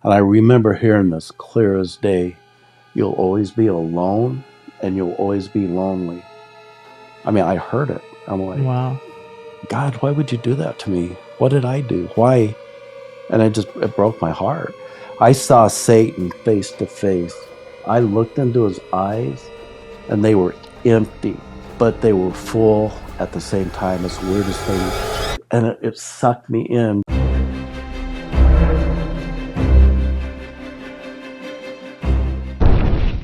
And I remember hearing this clear as day. You'll always be alone and you'll always be lonely. I mean, I heard it. I'm like, Wow. God, why would you do that to me? What did I do? Why? And it broke my heart. I saw Satan face to face. I looked into his eyes and they were empty, but they were full at the same time. It's the weirdest thing. And it sucked me in.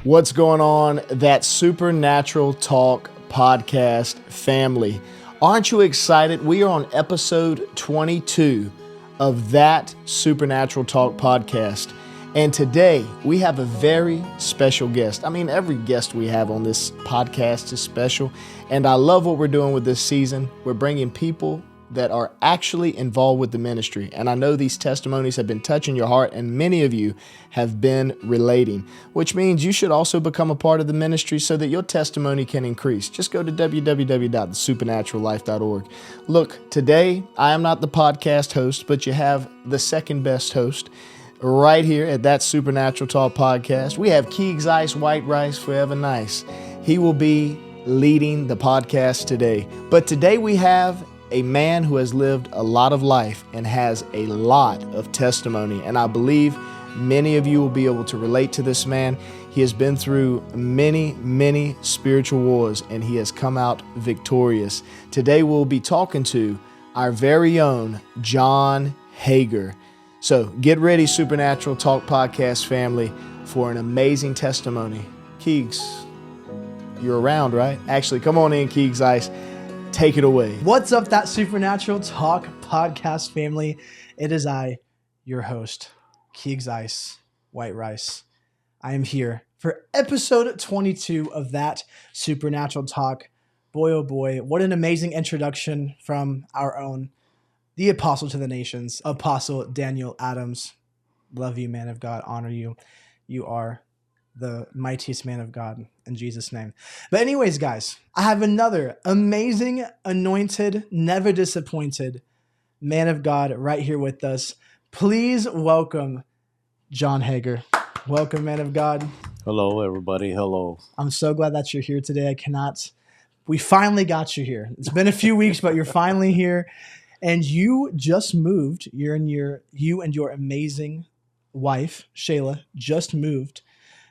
What's going on, that Supernatural Talk podcast family? Aren't you excited? We are on episode 22 of that Supernatural Talk podcast. And today we have a very special guest. I mean, every guest we have on this podcast is special. And I love what we're doing with this season. We're bringing people that are actually involved with the ministry. And I know these testimonies have been touching your heart, and many of you have been relating, which means you should also become a part of the ministry so that your testimony can increase. Just go to www.thesupernaturallife.org. Look, today I am not the podcast host, but you have the second best host right here at that Supernatural Talk podcast. We have Keegs Ice, White Rice, Forever Nice. He will be leading the podcast today. But today we have a man who has lived a lot of life and has a lot of testimony. And I believe many of you will be able to relate to this man. He has been through many spiritual wars and he has come out victorious. Today we'll be talking to our very own John Hager. So get ready, Supernatural Talk podcast family, for an amazing testimony. Keegs, you're around, right? Actually, come on in, Keegs Ice. Take it away. What's up, that Supernatural Talk podcast family? It is I, your host, Keegs Ice, White Rice. I am here for episode 22 of that Supernatural Talk. Boy, oh boy, what an amazing introduction from our own, the Apostle to the Nations, Apostle Daniel Adams. Love you, man of God. Honor you. You are the mightiest man of God, in Jesus' name. But anyways, guys, I have another amazing, anointed, never disappointed man of God right here with us. Please welcome John Hager. Welcome, man of God. Hello, everybody. Hello. I'm so glad that you're here today. We finally got you here. It's been a few weeks, but you're finally here. And you just moved. You and your amazing wife, Shayla, just moved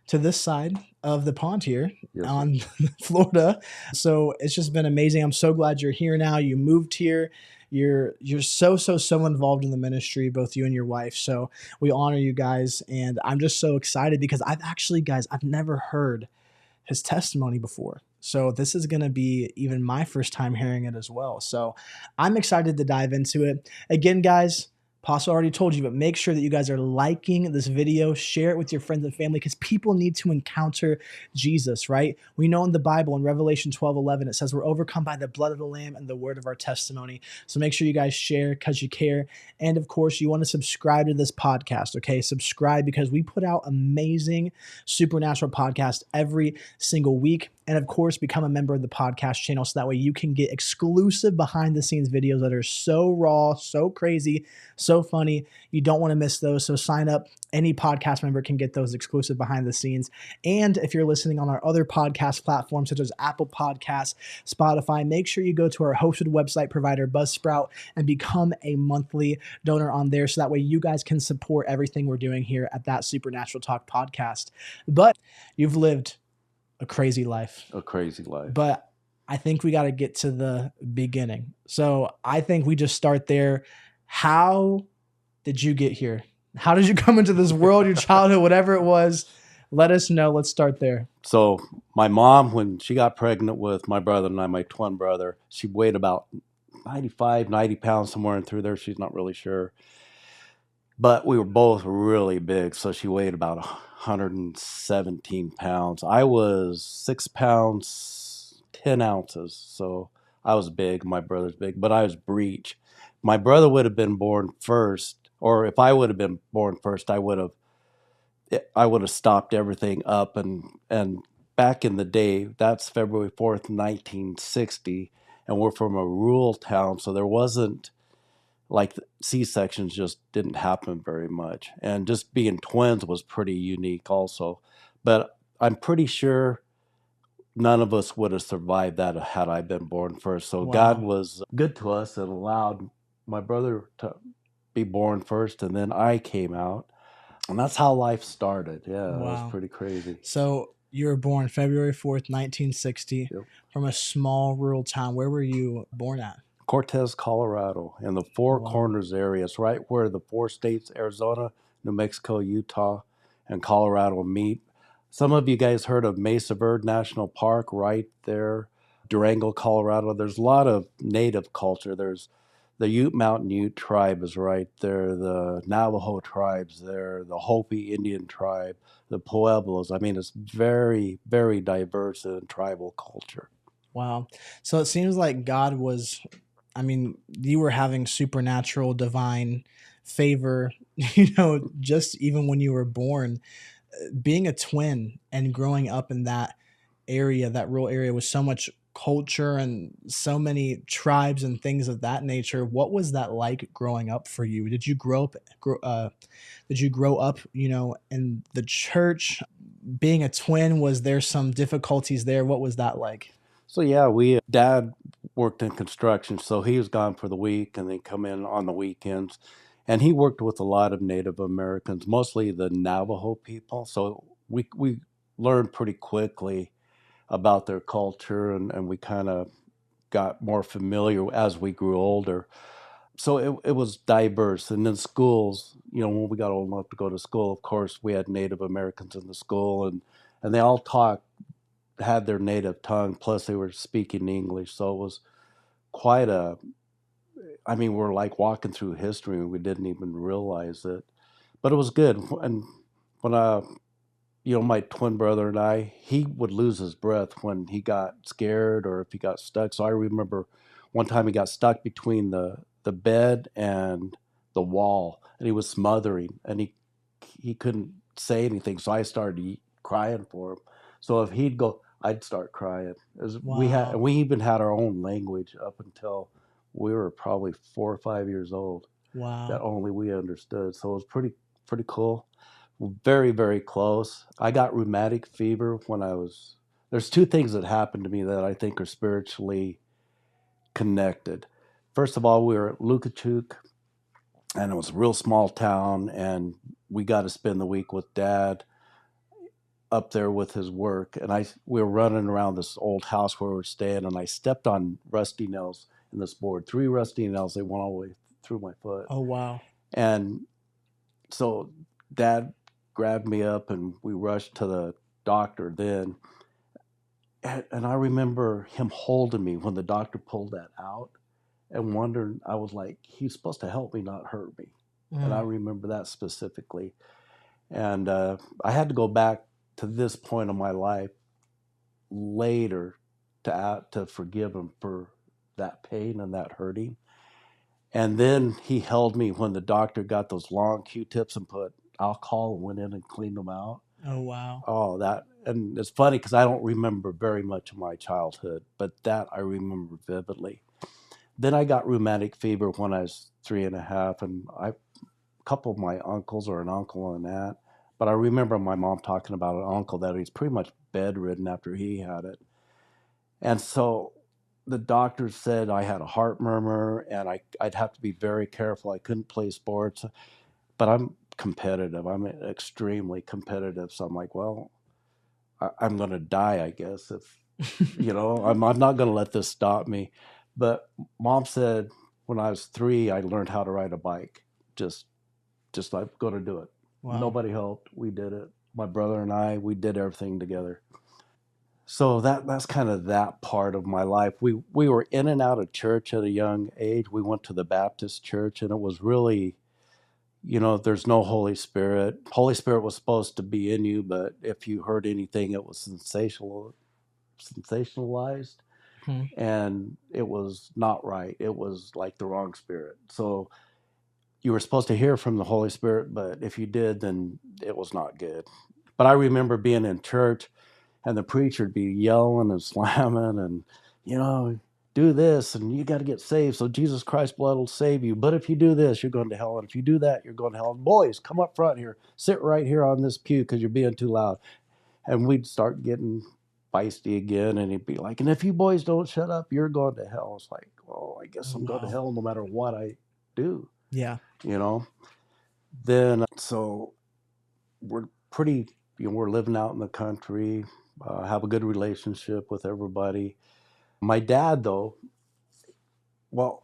to this side of the pond here. Yes, on Florida. So it's just been amazing. I'm so glad you're here now. You moved here. You're so involved in the ministry, both you and your wife. So we honor you guys. And I'm just so excited because I've never heard his testimony before. So this is going to be even my first time hearing it as well. So I'm excited to dive into it. Again, guys, Apostle already told you, but make sure that you guys are liking this video, share it with your friends and family, because people need to encounter Jesus, right? We know in the Bible, in Revelation 12:11, it says we're overcome by the blood of the Lamb and the word of our testimony. So make sure you guys share because you care. And of course, you want to subscribe to this podcast, okay? Subscribe because we put out amazing supernatural podcasts every single week. And of course, become a member of the podcast channel so that way you can get exclusive behind the scenes videos that are so raw, so crazy, so funny. You don't want to miss those. So sign up. Any podcast member can get those exclusive behind the scenes. And if you're listening on our other podcast platforms, such as Apple Podcasts, Spotify, make sure you go to our hosted website provider, Buzzsprout, and become a monthly donor on there. So that way you guys can support everything we're doing here at that Supernatural Talk podcast. But you've lived a crazy life. But I think we got to get to the beginning. So I think we just start there. How did you get here? How did you come into this world, your childhood, whatever it was? Let us know. Let's start there. So my mom, when she got pregnant with my brother and I, my twin brother, she weighed about 95, 90 pounds, somewhere in through there. She's not really sure. But we were both really big, so she weighed about 117 pounds. I was 6 pounds, 10 ounces, so I was big. My brother's big, but I was breech. My brother would have been born first, or if I would have been born first, I would have stopped everything up. And back in the day, that's February 4th, 1960, and we're from a rural town, so there wasn't like C-sections just didn't happen very much. And just being twins was pretty unique also. But I'm pretty sure none of us would have survived that had I been born first. So God Wow. was good to us and allowed my brother to be born first, and then I came out. And that's how life started. Yeah, that was Wow. pretty crazy. So you were born February 4th, 1960, Yep. from a small rural town. Where were you born at? Cortez, Colorado, in the Four Wow. Corners area. It's right where the four states, Arizona, New Mexico, Utah, and Colorado meet. Some of you guys heard of Mesa Verde National Park right there, Durango, Colorado. There's a lot of native culture. There's the Ute Mountain Ute tribe is right there, the Navajo tribes there, the Hopi Indian tribe, the Pueblos. I mean, it's very, very diverse in tribal culture. Wow. So it seems like God was, I mean, you were having supernatural divine favor, just even when you were born. Being a twin and growing up in that area, that rural area with so much culture and so many tribes and things of that nature. What was that like growing up for you? Did you grow up, in the church? Being a twin, was there some difficulties there? What was that like? So yeah, we dad worked in construction, so he was gone for the week, and then come in on the weekends. And he worked with a lot of Native Americans, mostly the Navajo people. So we learned pretty quickly about their culture, and we kind of got more familiar as we grew older. So it was diverse. And then schools, when we got old enough to go to school, of course, we had Native Americans in the school, and they all talked, had their native tongue, plus they were speaking English. So it was quite I mean, we're like walking through history and we didn't even realize it. But it was good. And when my twin brother and he would lose his breath when he got scared or if he got stuck. So I remember one time he got stuck between the bed and the wall, and he was smothering, and he couldn't say anything. So I started crying for him. So if he'd go, I'd start crying. Wow. We even had our own language up until we were probably 4 or 5 years old that Wow. only we understood. So it was pretty cool. Very, very close. I got rheumatic fever when I was. There's two things that happened to me that I think are spiritually connected. First of all, we were at Lukachuk, and it was a real small town, and we got to spend the week with Dad up there with his work. And we were running around this old house where we were staying, and I stepped on rusty nails in this board. 3 rusty nails. They went all the way through my foot. Oh, wow. And so Dad grabbed me up and we rushed to the doctor then. And I remember him holding me when the doctor pulled that out and wondering, I was like, he's supposed to help me, not hurt me. And I Mm. remember that specifically. And I had to go back to this point of my life later to forgive him for that pain and that hurting. And then he held me when the doctor got those long Q-tips and put alcohol and went in and cleaned them out. Oh, wow. Oh, and it's funny because I don't remember very much of my childhood, but that I remember vividly. Then I got rheumatic fever when I was 3.5, and a couple of my uncles, or an uncle and aunt, but I remember my mom talking about an uncle that he's pretty much bedridden after he had it. And so the doctor said I had a heart murmur and I'd have to be very careful. I couldn't play sports, but I'm competitive. I'm extremely competitive. So I'm like, well, I'm going to die, I guess, if, I'm not going to let this stop me. But Mom said when I was 3, I learned how to ride a bike. Just I'm going to do it. Wow. Nobody helped. We did it. My brother and I, we did everything together. So that's kind of that part of my life. We were in and out of church at a young age. We went to the Baptist church, and it was really, there's no Holy Spirit. Holy Spirit was supposed to be in you, but if you heard anything, it was sensationalized, Hmm. and it was not right. It was like the wrong spirit. So you were supposed to hear from the Holy Spirit, but if you did, then it was not good. But I remember being in church and the preacher would be yelling and slamming and, you know, do this and you got to get saved. So Jesus Christ's blood will save you. But if you do this, you're going to hell. And if you do that, you're going to hell. And boys, come up front here. Sit right here on this pew because you're being too loud. And we'd start getting feisty again. And he'd be like, and if you boys don't shut up, you're going to hell. It's like, well, I guess I'm going to hell no matter what I do. Yeah. You know? Then, so we're pretty, we're living out in the country, have a good relationship with everybody. My dad, though, well,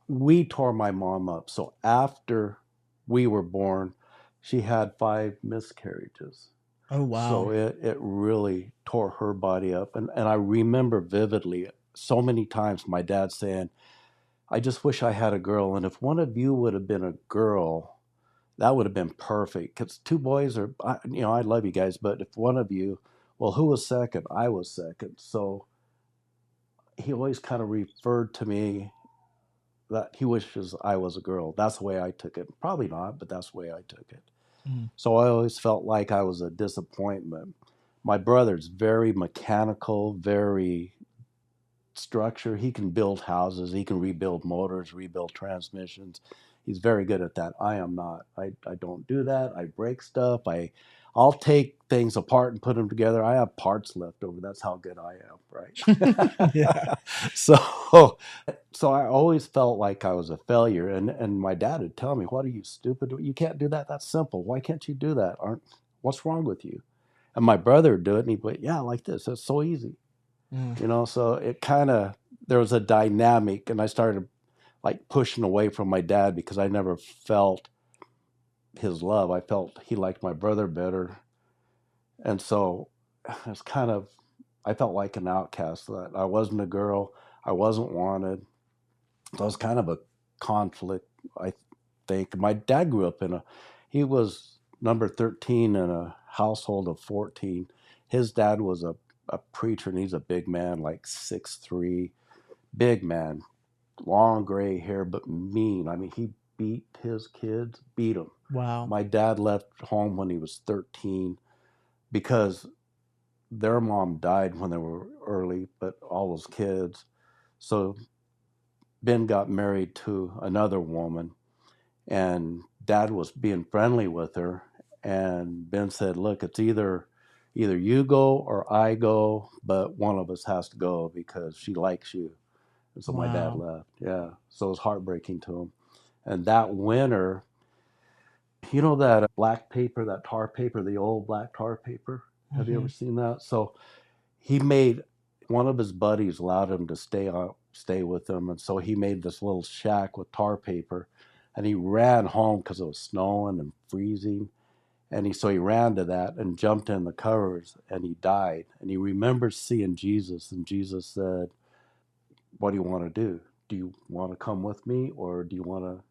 we tore my mom up. So after we were born, she had 5 miscarriages. Oh, wow. So it really tore her body up. And I remember vividly so many times my dad saying, I just wish I had a girl. And if one of you would have been a girl, that would have been perfect. Because 2 boys are, I love you guys, but if one of you, well, who was second? I was second. So he always kind of referred to me that he wishes I was a girl. That's the way I took it. Probably not, but that's the way I took it. Mm. So I always felt like I was a disappointment. My brother's very mechanical, very structure. He can build houses. He can rebuild motors, rebuild transmissions. He's very good at that. I am not. I don't do that. I break stuff. I'll take things apart and put them together. I have parts left over. That's how good I am, right? Yeah. So I always felt like I was a failure. And my dad would tell me, what are you, stupid? You can't do that. That's simple. Why can't you do that? What's wrong with you? And my brother would do it, and he'd be, yeah, like this. It's so easy. Mm. So it kind of, there was a dynamic, and I started like pushing away from my dad because I never felt his love. I felt he liked my brother better. And so it's kind of, I felt like an outcast, that I wasn't a girl. I wasn't wanted. So it was kind of a conflict, I think. My dad grew up he was number 13 in a household of 14. His dad was a preacher, and he's a big man, like 6'3", big man, long gray hair, but mean. I mean, he beat his kids, beat them. Wow. My dad left home when he was 13 because their mom died when they were early, but all those kids. So Ben got married to another woman, and dad was being friendly with her. And Ben said, look, it's either you go or I go, but one of us has to go because she likes you. And so my dad left. Yeah. So it was heartbreaking to him. And that winter, that black paper, that tar paper, the old black tar paper? Have you ever seen that? So he made, one of his buddies allowed him to stay with him. And so he made this little shack with tar paper, and he ran home because it was snowing and freezing. And so he ran to that and jumped in the covers, and he died. And he remembers seeing Jesus, and Jesus said, what do you want to do? Do you want to come with me, or do you want to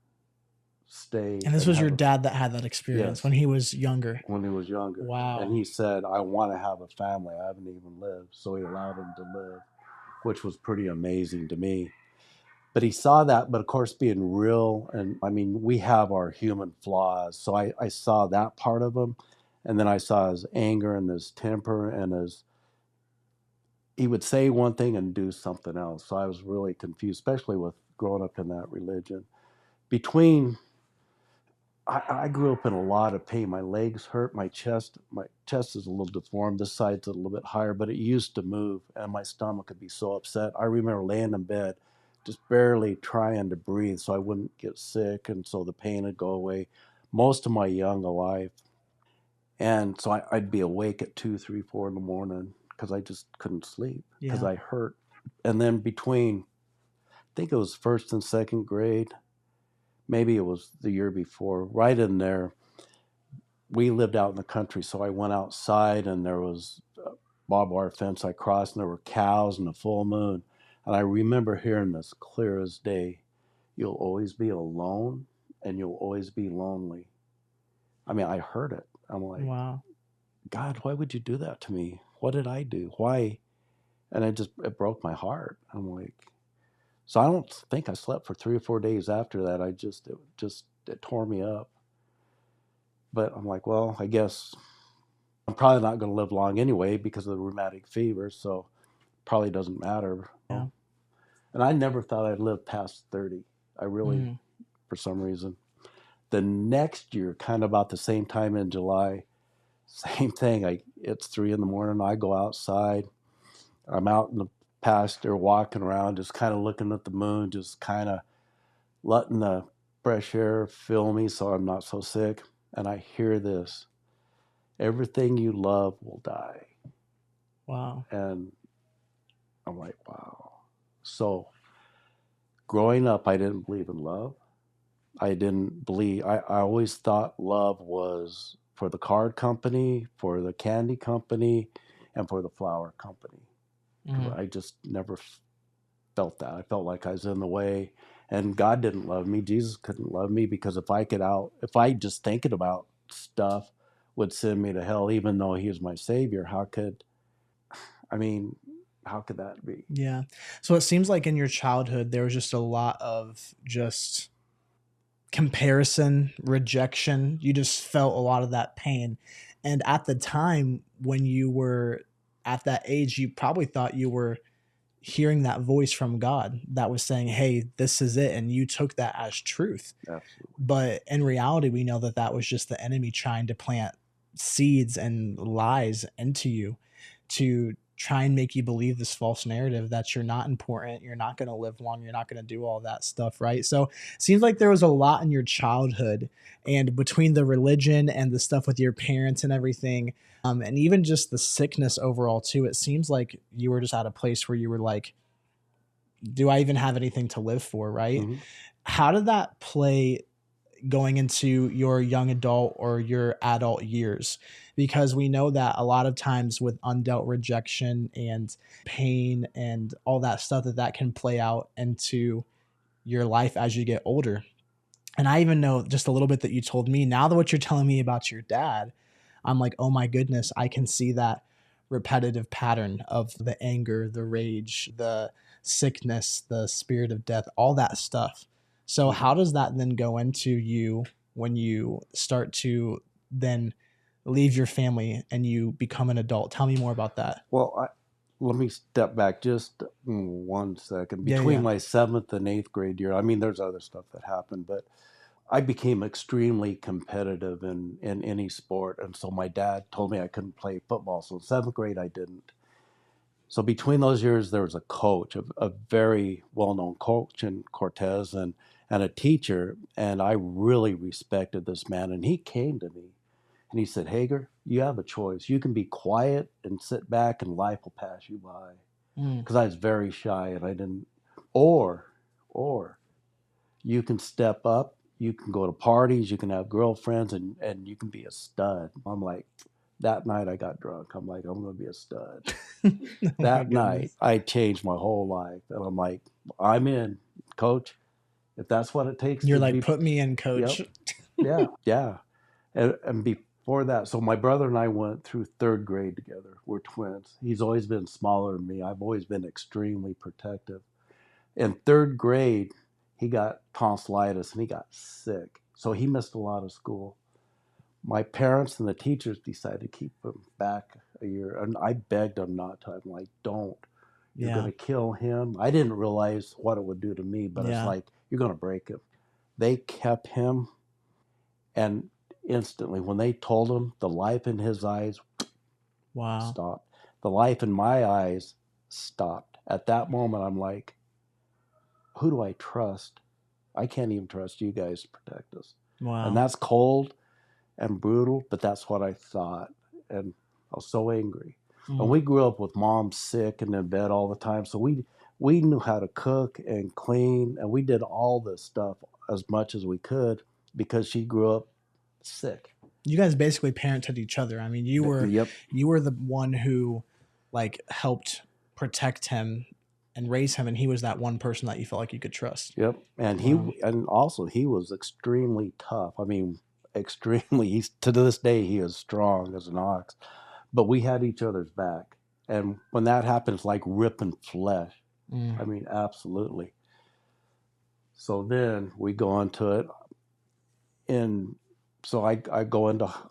stay? And this was your dad that had that experience. Yes. When he was younger. When he was younger. Wow. And he said, I want to have a family. I haven't even lived. So he allowed him to live, which was pretty amazing to me. But he saw that, but of course, being real, and I mean, we have our human flaws. So I saw that part of him. And then I saw his anger and his temper and he would say one thing and do something else. So I was really confused, especially with growing up in that religion. I grew up in a lot of pain. My legs hurt, my chest is a little deformed. This side's a little bit higher, but it used to move, and my stomach would be so upset. I remember laying in bed, just barely trying to breathe so I wouldn't get sick, and so the pain would go away most of my young life. And so I'd be awake at 2, 3, 4 in the morning because I just couldn't sleep because I hurt. And then between, I think it was first and second grade, maybe it was the year before, right in there, we lived out in the country. So I went outside, and there was a barbed wire fence I crossed, and there were cows and a full moon. And I remember hearing this clear as day: you'll always be alone, and you'll always be lonely. I mean, I heard it. I'm like, wow. God, why would you do that to me? What did I do? Why? And it broke my heart. I'm like, so I don't think I slept for 3 or 4 days after that. It tore me up. But I'm like, well, I guess I'm probably not going to live long anyway because of the rheumatic fever. So probably doesn't matter. Yeah. And I never thought I'd live past 30. I really, Mm. for some reason. The next year, kind of about the same time in July, same thing. It's 3 in the morning. I go outside. I'm out in the pasture walking around, just kind of looking at the moon, just kind of letting the fresh air fill me so I'm not so sick. And I hear this: everything you love will die. Wow. And I'm like, wow. So growing up, I didn't believe in love. I didn't believe, I always thought love was for the card company, for the candy company, and for the flower company. Mm. I just never felt that. I felt like I was in the way, and God didn't love me. Jesus couldn't love me, because if I just thinking about stuff would send me to hell, even though he was my savior. I mean, how could that be? Yeah. So it seems like in your childhood there was just a lot of just comparison, rejection. You just felt a lot of that pain. And at the time when you were at that age, you probably thought you were hearing that voice from God that was saying, "Hey, this is it." And you took that as truth. Absolutely. But in reality, we know that that was just the enemy trying to plant seeds and lies into you to try and make you believe this false narrative that you're not important, you're not going to live long, you're not going to do all that stuff, right? So it seems like there was a lot in your childhood, and between the religion and the stuff with your parents and everything, and even just the sickness overall too, it seems like you were just at a place where you were like, do I even have anything to live for, right? Mm-hmm. How did that play going into your young adult or your adult years? Because we know that a lot of times with undealt rejection and pain and all that stuff, that can play out into your life as you get older. And I even know just a little bit that you told me. Now that what you're telling me about your dad, I'm like, oh my goodness, I can see that repetitive pattern of the anger, the rage, the sickness, the spirit of death, all that stuff. So, Mm-hmm. how does that then go into you when you start to then leave your family and you become an adult? Tell me more about that. Well, let me step back just 1 second. Yeah, Between yeah. my 7th and 8th grade year, I mean, there's other stuff that happened, but I became extremely competitive in any sport. And so my dad told me I couldn't play football. So in 7th grade, I didn't. So between those years, there was a coach, a very well-known coach in Cortez, and a teacher. And I really respected this man. And he came to me and he said, Hager, you have a choice. You can be quiet and sit back and life will pass you by. Mm, Because I was very shy and I didn't, or, or you can step up, you can go to parties, you can have girlfriends, and you can be a stud. I'm like, that night I got drunk. I'm like, I'm going to be a stud. oh my That night goodness. I changed my whole life. And I'm like, I'm in, coach. If that's what it takes You're to like, be, put me in, coach. yep, yeah. And before that, so my brother and I went through 3rd grade together. We're twins. He's always been smaller than me. I've always been extremely protective. In 3rd grade, he got tonsillitis and he got sick. So he missed a lot of school. My parents and the teachers decided to keep him back a year. And I begged them not to. I'm like, don't. You're going Yeah. to kill him. I didn't realize what it would do to me, but it's Yeah. like, you're going to break him. They kept him. And instantly, when they told him, the life in his eyes Wow. stopped. The life in my eyes stopped. At that moment, I'm like, who do I trust? I can't even trust you guys to protect us. And Wow. that's cold and brutal, but that's what I thought. And I was so angry. And Mm. we grew up with mom sick and in bed all the time. So we knew how to cook and clean, and we did all this stuff as much as we could because she grew up sick. You guys basically parented each other. I mean, Yep. you were the one who like helped protect him and raise him, and he was that one person that you felt like you could trust. Yep. Wow. And also he was extremely tough. I mean, extremely. He's to this day he is strong as an ox. But we had each other's back. And when that happens, like ripping flesh. Mm. I mean, absolutely. So then we go into it, and so I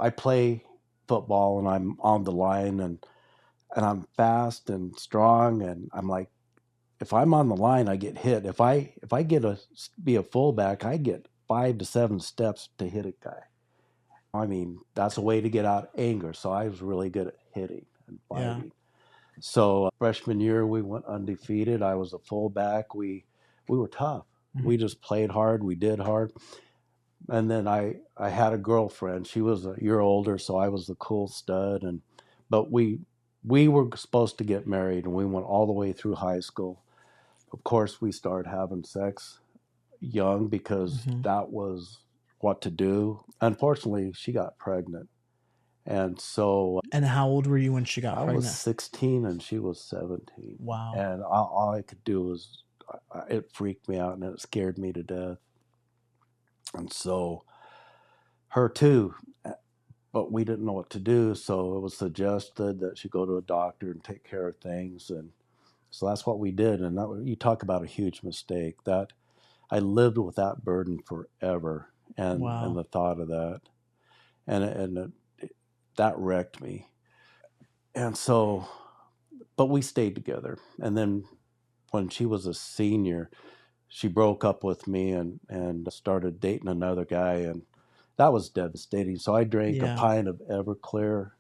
play football and I'm on the line, and I'm fast and strong, and I'm like, if I'm on the line, I get hit. If I get be a fullback, I get 5 to 7 steps to hit a guy. I mean, that's a way to get out anger. So I was really good at hitting and fighting. So freshman year, we went undefeated. I was a fullback. We were tough. We just played hard. We did hard. And then I had a girlfriend. She was a year older, so I was the cool stud. But we were supposed to get married, and we went all the way through high school. Of course, we started having sex young because that was what to do. Unfortunately, she got pregnant. And so. And how old were you when she got pregnant? I was 16 and she was 17. Wow. And all I could do was, it freaked me out and it scared me to death. And so her too, but we didn't know what to do. So it was suggested that she go to a doctor and take care of things. And so that's what we did. And you talk about a huge mistake. That I lived with that burden forever. And the thought of that. And that wrecked me. And so, but we stayed together. And then when she was a senior, she broke up with me and started dating another guy. And that was devastating. So I drank a pint of Everclear,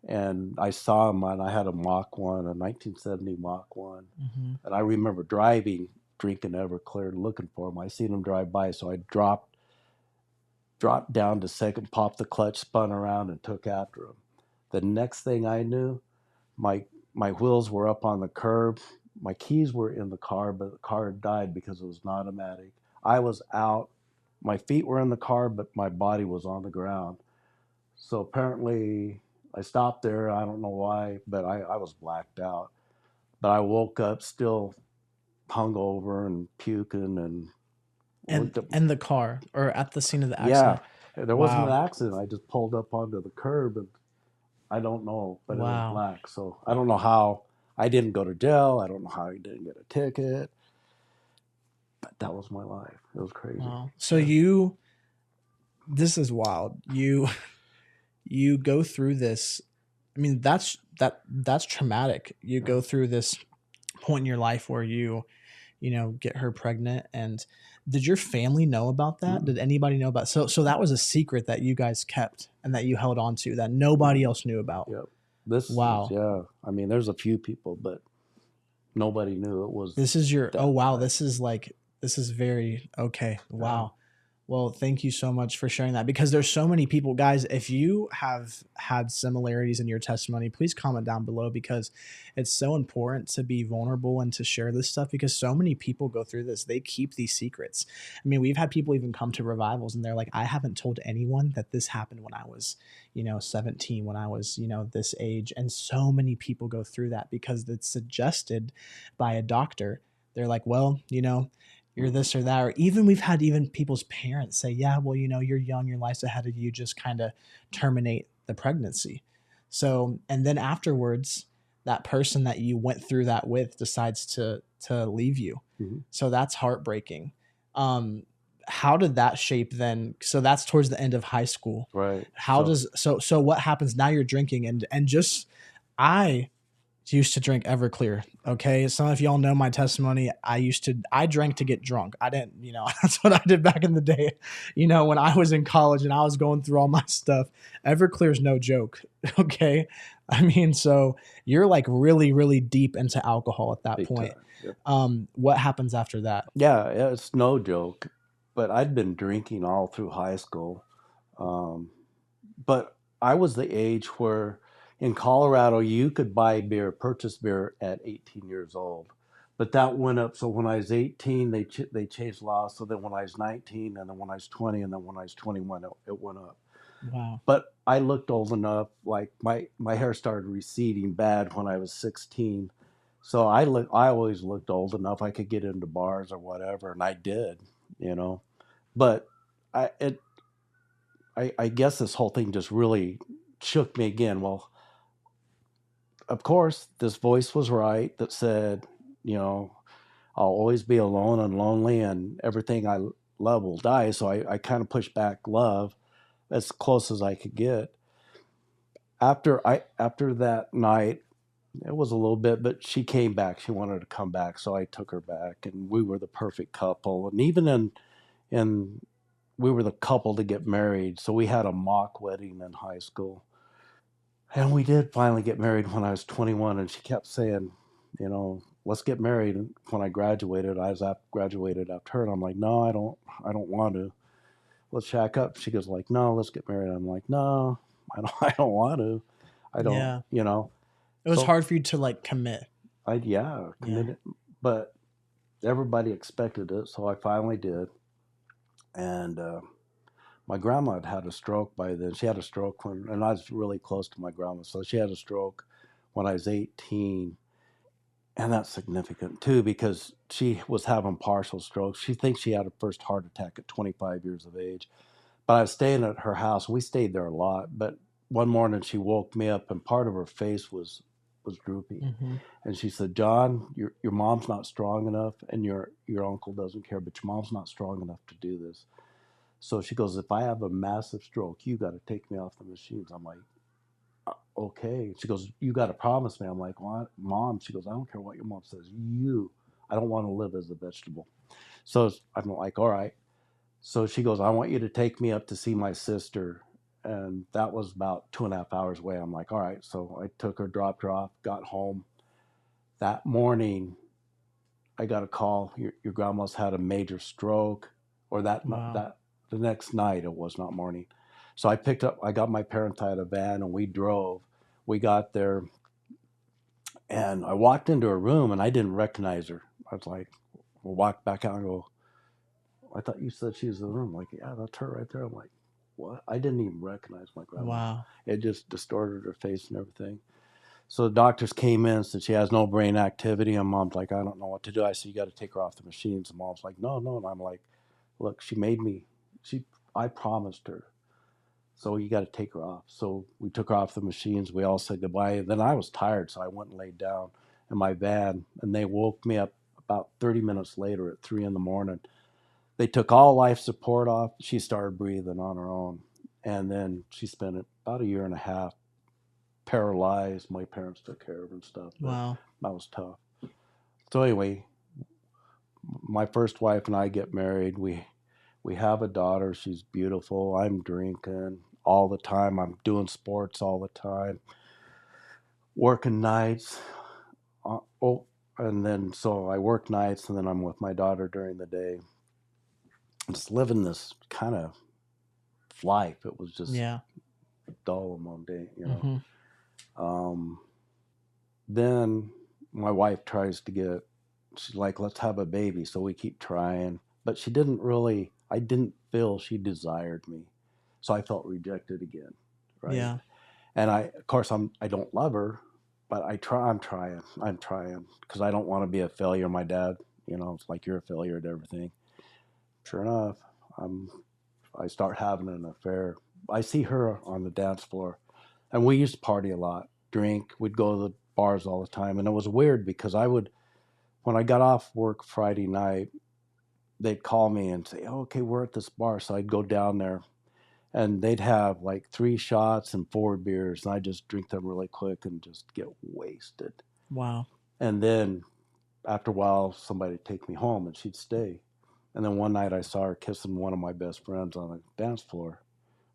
and I saw him, and I had a Mach 1, a 1970 Mach 1. And I remember drinking Everclear, looking for him. I seen him drive by, so I dropped down to second, popped the clutch, spun around, and took after him. The next thing I knew, my wheels were up on the curb. My keys were in the car, but the car had died because it was an automatic. I was out. My feet were in the car, but my body was on the ground. So apparently I stopped there. I don't know why, but I was blacked out. But I woke up still hungover and puking and in the car or at the scene of the accident. Yeah, there wasn't an accident. I just pulled up onto the curb, and I don't know, but it was black. So I don't know how I didn't go to jail. I don't know how I didn't get a ticket. But that was my life. It was crazy. Wow. So this is wild. You go through this. I mean, that's traumatic. You go through this point in your life where you get her pregnant. And did your family know about that? Did anybody know about? So that was a secret that you guys kept and that you held on to that nobody else knew about. Yep. I mean, there's a few people, but nobody knew it was. This is your. Oh wow! This is very okay. Wow. Well, thank you so much for sharing that, because there's so many people, guys. If you have had similarities in your testimony, please comment down below, because it's so important to be vulnerable and to share this stuff, because so many people go through this. They keep these secrets. I mean, we've had people even come to revivals and they're like, I haven't told anyone that this happened when I was, 17, when I was, this age. And so many people go through that because it's suggested by a doctor. They're like, well, you're this or that. Or even we've had people's parents say, yeah, well, you're young, your life's ahead of you, just kind of terminate the pregnancy. So, and then afterwards, that person that you went through that with decides to leave you. So that's heartbreaking. How did that shape then? So that's towards the end of high school. Right. So what happens now? You're drinking and just, I used to drink Everclear. Okay. Some of y'all know my testimony. I drank to get drunk. I didn't, that's what I did back in the day. When I was in college and I was going through all my stuff, Everclear is no joke. Okay. I mean, so you're like really, really deep into alcohol at that point. Yep. What happens after that? Yeah, it's no joke, but I'd been drinking all through high school. But I was the age where, in Colorado, you could purchase beer at 18 years old. But that went up. So when I was 18, they changed laws. So then when I was 19, and then when I was 20, and then when I was 21, it went up. Wow. But I looked old enough, like my hair started receding bad when I was 16. So I always looked old enough. I could get into bars or whatever, and I did, But I guess this whole thing just really shook me again. Well, of course, this voice was right that said, I'll always be alone and lonely, and everything I love will die. So I kind of pushed back love as close as I could get. After that night, It was a little bit, but she came back. She wanted to come back, so I took her back, and we were the perfect couple. And even in we were the couple to get married, so we had a mock wedding in high school. And we did finally get married when I was 21, and she kept saying, let's get married. And when I graduated, graduated after her, and I'm like, no, I don't want to. Let's shack up. She goes like, no, let's get married. I'm like, no, I don't want to. I don't, Yeah. you know. It was So hard for you to like commit. yeah, committed, but everybody expected it, so I finally did. And my grandma had a stroke by then. She had a stroke and I was really close to my grandma, so she had a stroke when I was 18. And that's significant too because she was having partial strokes. She thinks she had a first heart attack at 25 years of age. But I was staying at her house. We stayed there a lot. But one morning she woke me up and part of her face was droopy. Mm-hmm. And she said, John, your mom's not strong enough and your uncle doesn't care, but your mom's not strong enough to do this. So she goes, if I have a massive stroke, you got to take me off the machines. I'm like, okay. She goes, you got to promise me. I'm like, what? Mom? She goes, I don't care what your mom says. I don't want to live as a vegetable. So I'm like, all right. So she goes, I want you to take me up to see my sister. And that was about 2.5 hours away. I'm like, all right. So I took her, dropped her off, got home. That morning, I got a call. Your grandma's had a major stroke, or Wow. that the next night. It was not morning. So I got my parents out of a van, and we drove. We got there, and I walked into her room, and I didn't recognize her. I was like, we walked back out and go, I thought you said she was in the room. I'm like, yeah, that's her right there. I'm like, what? I didn't even recognize my grandma. Wow. It just distorted her face and everything. So the doctors came in and said she has no brain activity. And mom's like, I don't know what to do. I said, you got to take her off the machines. And mom's like, no, no. And I'm like, look, I promised her. So you got to take her off. So we took her off the machines. We all said goodbye. And then I was tired. So I went and laid down in my van. And they woke me up about 30 minutes later at 3 a.m. They took all life support off. She started breathing on her own. And then she spent about a year and a half paralyzed. My parents took care of her and stuff, but Wow. that was tough. So anyway, my first wife and I get married. We have a daughter. She's beautiful. I'm drinking all the time. I'm doing sports all the time, working nights. Oh, and then so I work nights, and then I'm with my daughter during the day. Just living this kind of life. It was just Yeah. dull and mundane. Mm-hmm. Um, then my wife tries to she's like, let's have a baby. So we keep trying. But I didn't feel she desired me. So I felt rejected again. Right. Yeah. And of course, I don't love her, but I'm trying because I don't want to be a failure. My dad, it's like you're a failure at everything. Sure enough, I start having an affair. I see her on the dance floor, and we used to party a lot, drink. We'd go to the bars all the time, and it was weird because when I got off work Friday night, they'd call me and say, oh, "Okay, we're at this bar," so I'd go down there, and they'd have like 3 shots and 4 beers, and I just drink them really quick and just get wasted. Wow. And then after a while, somebody'd take me home, and she'd stay. And then one night, I saw her kissing one of my best friends on the dance floor.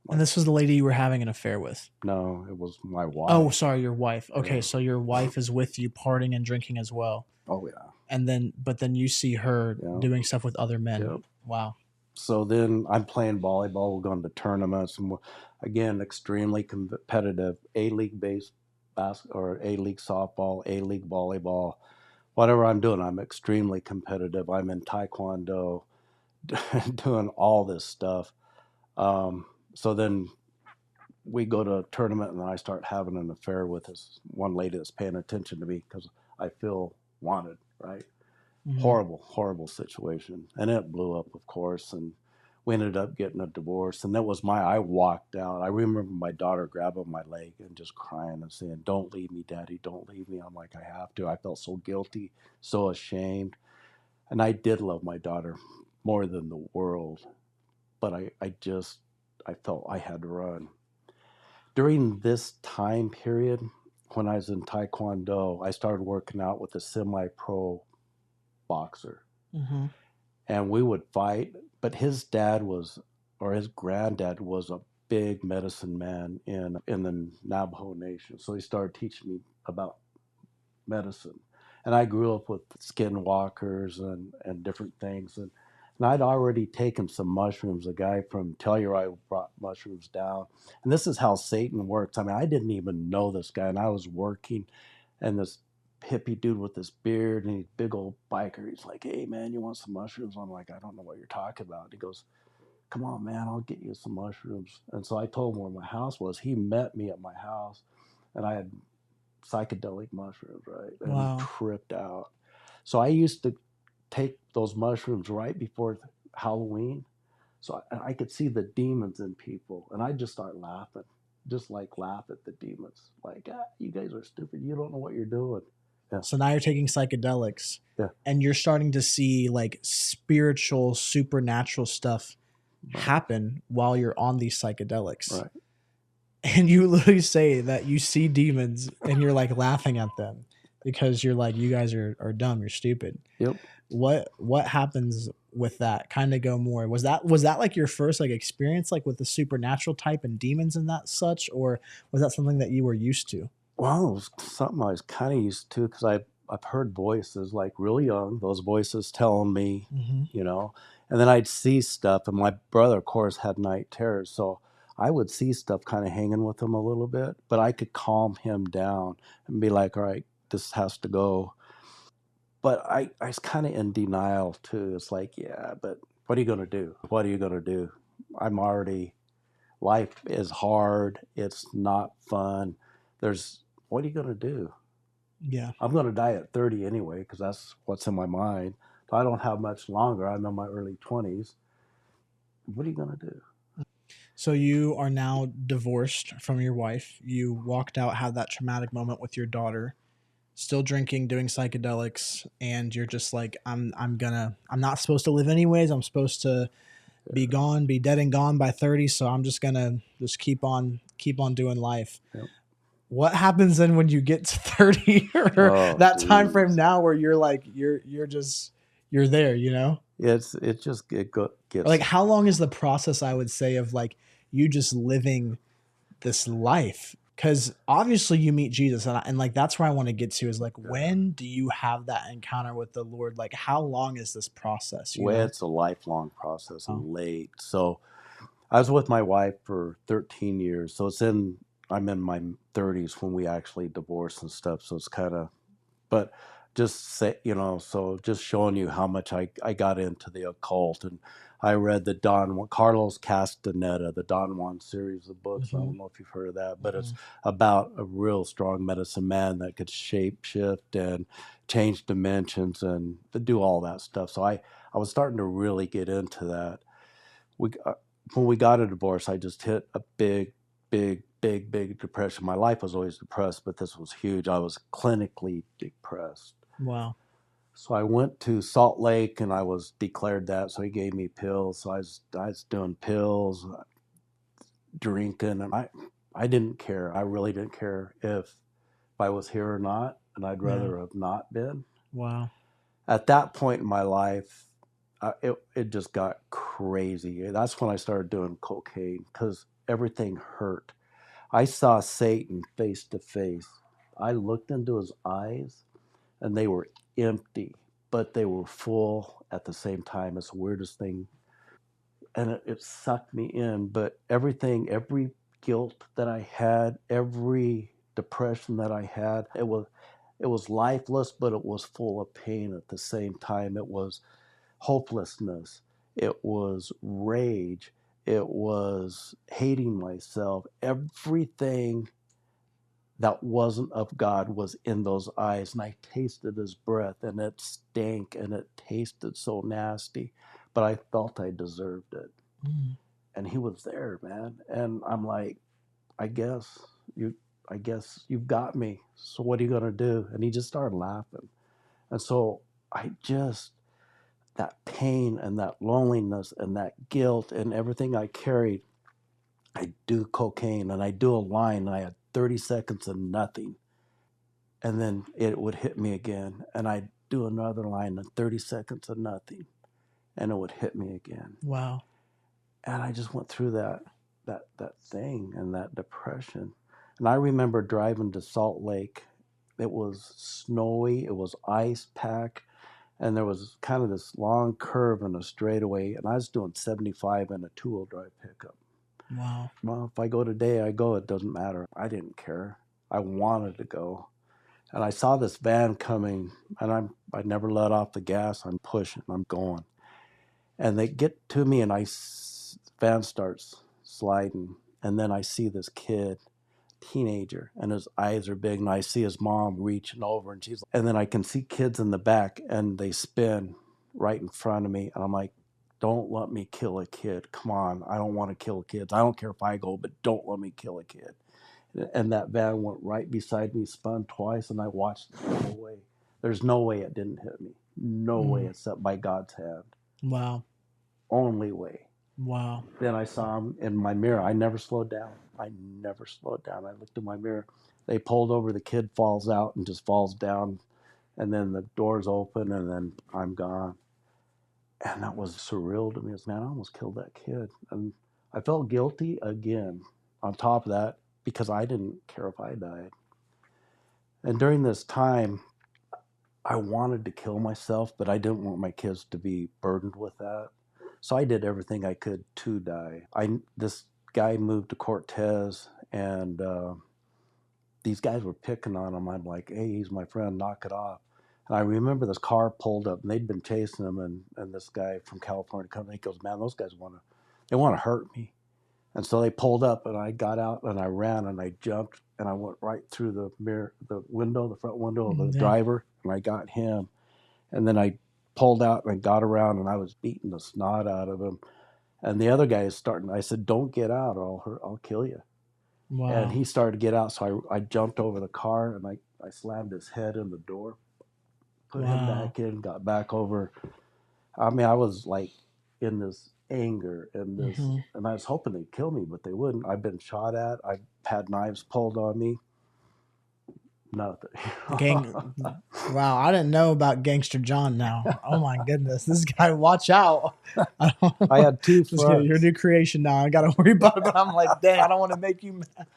And Like, this was the lady you were having an affair with. no, it was my wife. Oh, sorry, your wife. Okay, Yeah. so your wife is with you partying and drinking as well. Oh yeah. And then but then you see her Yeah. doing stuff with other men. Yep. Wow. So then I'm playing volleyball. We're going to tournaments, and again, extremely competitive. A-league or A-league softball, A-league volleyball, whatever I'm doing, I'm extremely competitive. I'm in taekwondo, doing all this stuff. So then we go to a tournament, and I start having an affair with this one lady that's paying attention to me because I feel wanted, right? Mm-hmm. Horrible situation. And it blew up, of course. And we ended up getting a divorce. And I walked out. I remember my daughter grabbing my leg and just crying and saying, don't leave me, Daddy, don't leave me. I'm like, I have to. I felt so guilty, so ashamed. And I did love my daughter more than the world. But I felt I had to run. During this time period, when I was in Taekwondo, I started working out with a semi-pro boxer. Mm-hmm. And we would fight, but his dad was, or his granddad was a big medicine man in the Navajo Nation. So he started teaching me about medicine. And I grew up with skinwalkers and different things. And I'd already taken some mushrooms. A guy from Telluride brought mushrooms down. And this is how Satan works. I mean, I didn't even know this guy, and I was working, and this hippie dude with this beard and he's big old biker. He's like, "Hey, man, you want some mushrooms?" I'm like, "I don't know what you're talking about." He goes, "Come on, man, I'll get you some mushrooms." And so I told him where my house was. He met me at my house, and I had psychedelic mushrooms, right? And he Wow. tripped out. So I used to take those mushrooms right before Halloween, so I could see the demons in people, and I just start laughing, just like laugh at the demons, like, you guys are stupid. You don't know what you're doing. Yeah, So now you're taking psychedelics yeah, and you're starting to see like spiritual, supernatural stuff right, happen while you're on these psychedelics. right. And you literally say that you see demons and you're like laughing at them because you're like, you guys are dumb, you're stupid. Yep. What happens with that? Kind of go more. Was that like your first like experience like with the supernatural type and demons and that such, or was that something that you were used to? Well, it was something I was kind of used to because I've heard voices like really young, those voices telling me, Mm-hmm. you know, and then I'd see stuff. And my brother, of course, had night terrors, so I would see stuff kind of hanging with him a little bit, but I could calm him down and be like, "All right, this has to go." But I was kind of in denial too. It's like, yeah, but what are you gonna do? What are you gonna do? I'm already Life is hard. It's not fun. There's What are you gonna do? Yeah. I'm gonna die at 30 anyway because that's what's in my mind. So I don't have much longer. I'm in my early 20s. What are you gonna do? So you are now divorced from your wife. You walked out, had that traumatic moment with your daughter, still drinking, doing psychedelics, and you're just like, I'm not supposed to live anyways. I'm supposed to be gone, be dead and gone by 30. So I'm just gonna just keep on doing life. Yep. What happens then when you get to 30 or Oh, that time frame geez. now where you're like you're just you're there, you know? Or Gets like how long is the process I would say of like you just living this life? Because obviously you meet Jesus, and like that's where I want to get to is like when do you have that encounter with the Lord? Like how long is this process? You well, know? it's a lifelong process Oh, and late. So I was with my wife for 13 years. So I'm in my 30s when we actually divorced and stuff. So it's kind of, but just say, so just showing you how much I got into the occult. And I read the Carlos Castaneda, the Don Juan series of books. I mm-hmm, don't know if you've heard of that, but mm-hmm. it's about a real strong medicine man that could shape shift and change dimensions and to do all that stuff. So I was starting to really get into that. we when we got a divorce, I just hit a big depression. My life was always depressed, but this was huge. I was clinically depressed. Wow. So I went to Salt Lake and I was declared that. So he gave me pills. So I was doing pills, drinking, and I didn't care. I really didn't care if I was here or not, and I'd Yeah. rather have not been. Wow. At that point in my life, it just got crazy. That's when I started doing cocaine because everything hurt. I saw Satan face to face. I looked into his eyes and they were empty, but they were full at the same time. It's the weirdest thing. And it sucked me in. But every guilt that I had, every depression that I had, it was lifeless, but it was full of pain at the same time. It was hopelessness, it was rage, it was hating myself. Everything that wasn't of God was in those eyes. And I tasted his breath and it stank and it tasted so nasty, but I felt I deserved it. Mm. And he was there, man. And I'm like, I guess you I guess you've got me. So what are you gonna do? And he just started laughing. And so I just that pain and that loneliness and that guilt and everything I carried, I do cocaine and I do a line and I had 30 seconds of nothing. and then it would hit me again, and I'd do another line in 30 seconds of nothing, and it would hit me again. Wow. And I just went through that thing and that depression. And I remember driving to Salt Lake. It was snowy, it was ice pack, and there was kind of this long curve and a straightaway, and I was doing 75 in a two-wheel drive pickup. Wow. Well, if I go today, I go. It doesn't matter. I didn't care. I wanted to go. And I saw this van coming, and I never let off the gas. I'm pushing, I'm going. And they get to me, and van starts sliding, and then I see this kid, teenager, and his eyes are big, and I see his mom reaching over, and then I can see kids in the back, and they spin right in front of me, and I'm like, don't let me kill a kid. Come on, I don't want to kill kids. I don't care if I go, but don't let me kill a kid. And that van went right beside me, spun twice, and I watched it the whole way. There's no way it didn't hit me. No way except by God's hand. Wow. Only way. Wow. Then I saw him in my mirror. I never slowed down. I looked in my mirror. They pulled over. The kid falls out and just falls down. And then the doors open, and then I'm gone. And that was surreal to me. Man, I almost killed that kid. And I felt guilty again on top of that because I didn't care if I died. And during this time, I wanted to kill myself, but I didn't want my kids to be burdened with that. So I did everything I could to die. This guy moved to Cortez, and these guys were picking on him. I'm like, hey, he's my friend, knock it off. And I remember this car pulled up, and they'd been chasing him, and this guy from California comes, and he goes, man, those guys want to hurt me. And so they pulled up, and I got out, and I ran, and I jumped, and I went right through the front window of the driver, and I got him. And then I pulled out, and I got around, and I was beating the snot out of him. And the other guy is starting. I said, don't get out, or I'll kill you. Wow. And he started to get out, so I jumped over the car, and I slammed his head in the door, put him back in, got back over. I mean, I was like in this anger and this, and I was hoping they'd kill me, but they wouldn't. I've been shot at. I've had knives pulled on me. Nothing. Wow, I didn't know about Gangster John now. Oh my goodness, this guy, watch out. I had two fronts. Your new creation now. I got to worry about it, but I'm like, dang, I don't want to make you mad.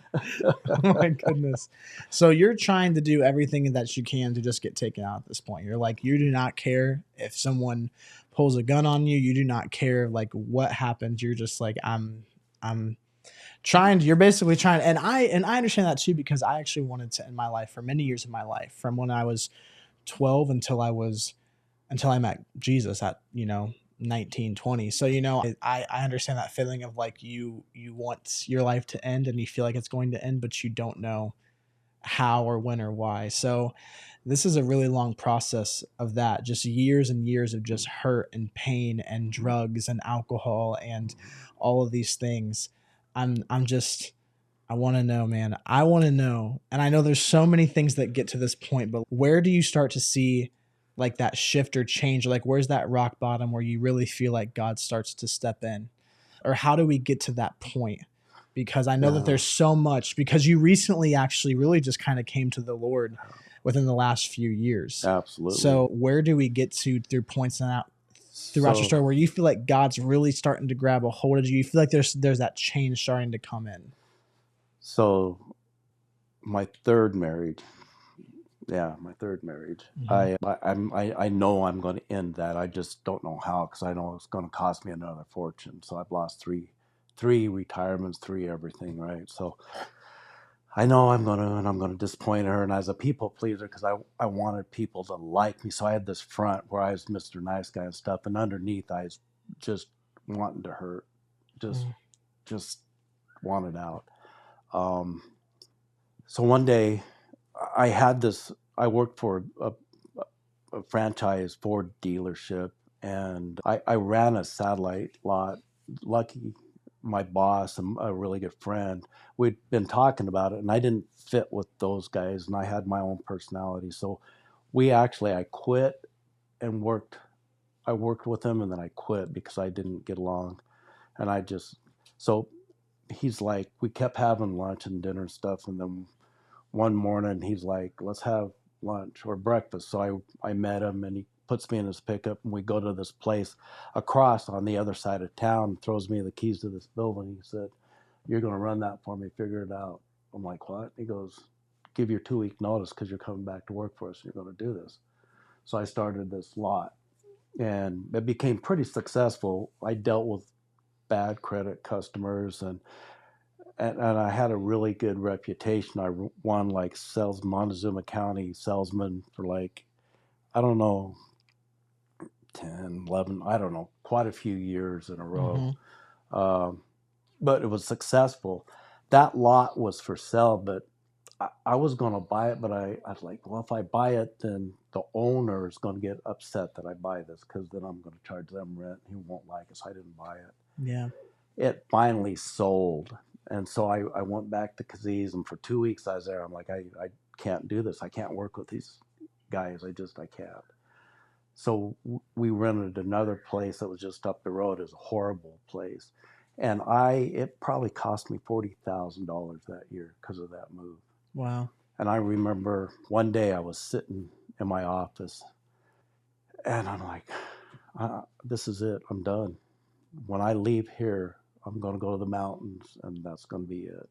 Oh my goodness. So you're trying to do everything that you can to just get taken out at this point. You're like, you do not care if someone pulls a gun on you. You do not care like what happens. You're just like, I'm you're basically trying, and I understand that too, because I actually wanted to end my life for many years of my life, from when I was 12 until I met Jesus at 19, 20. So I understand that feeling of like you want your life to end, and you feel like it's going to end, but you don't know how or when or why. So this is a really long process of that, just years and years of just hurt and pain and drugs and alcohol and all of these things. I want to know, man. I want to know. And I know there's so many things that get to this point, but where do you start to see like that shift or change? Like, where's that rock bottom where you really feel like God starts to step in? Or how do we get to that point? Because I know that there's so much, because you recently actually really just kind of came to the Lord within the last few years. Absolutely. So where do we get to through points throughout your story where you feel like God's really starting to grab a hold of you? You feel like there's that change starting to come in. So my third marriage. I know I'm going to end that. I just don't know how, because I know it's going to cost me another fortune. So I've lost three retirements, 3 everything, right? So I know I'm going to disappoint her, and as a people pleaser, because I wanted people to like me. So I had this front where I was Mr. Nice Guy and stuff, and underneath I was just wanting to hurt, just wanted out. So one day I worked for a franchise Ford dealership, and I ran a satellite lot. Lucky, my boss and a really good friend, we'd been talking about it, and I didn't fit with those guys, and I had my own personality. So I quit and I worked with him, and then I quit because I didn't get along. And so he's like, we kept having lunch and dinner and stuff, and then one morning he's like, let's have lunch or breakfast. So I met him, and he puts me in his pickup, and we go to this place across on the other side of town, throws me the keys to this building. He said, you're going to run that for me, figure it out. I'm like, what? He goes, give your 2-week notice because you're coming back to work for us and you're going to do this. So I started this lot, and it became pretty successful. I dealt with bad credit customers, and I had a really good reputation. I won like Montezuma County salesman for like, I don't know, 10, 11, I don't know, quite a few years in a row. But it was successful. That lot was for sale, but I was going to buy it, but I was like, well, if I buy it, then the owner is going to get upset that I buy this because then I'm going to charge them rent. He won't like it, so I didn't buy it. Yeah. It finally sold. And so I went back to Kaziz, and for 2 weeks I was there. I'm like, I can't do this. I can't work with these guys. I can't. So we rented another place that was just up the road. It was a horrible place. And it probably cost me $40,000 that year because of that move. Wow. And I remember one day I was sitting in my office, and I'm like, this is it. I'm done. When I leave here, I'm going to go to the mountains, and that's going to be it.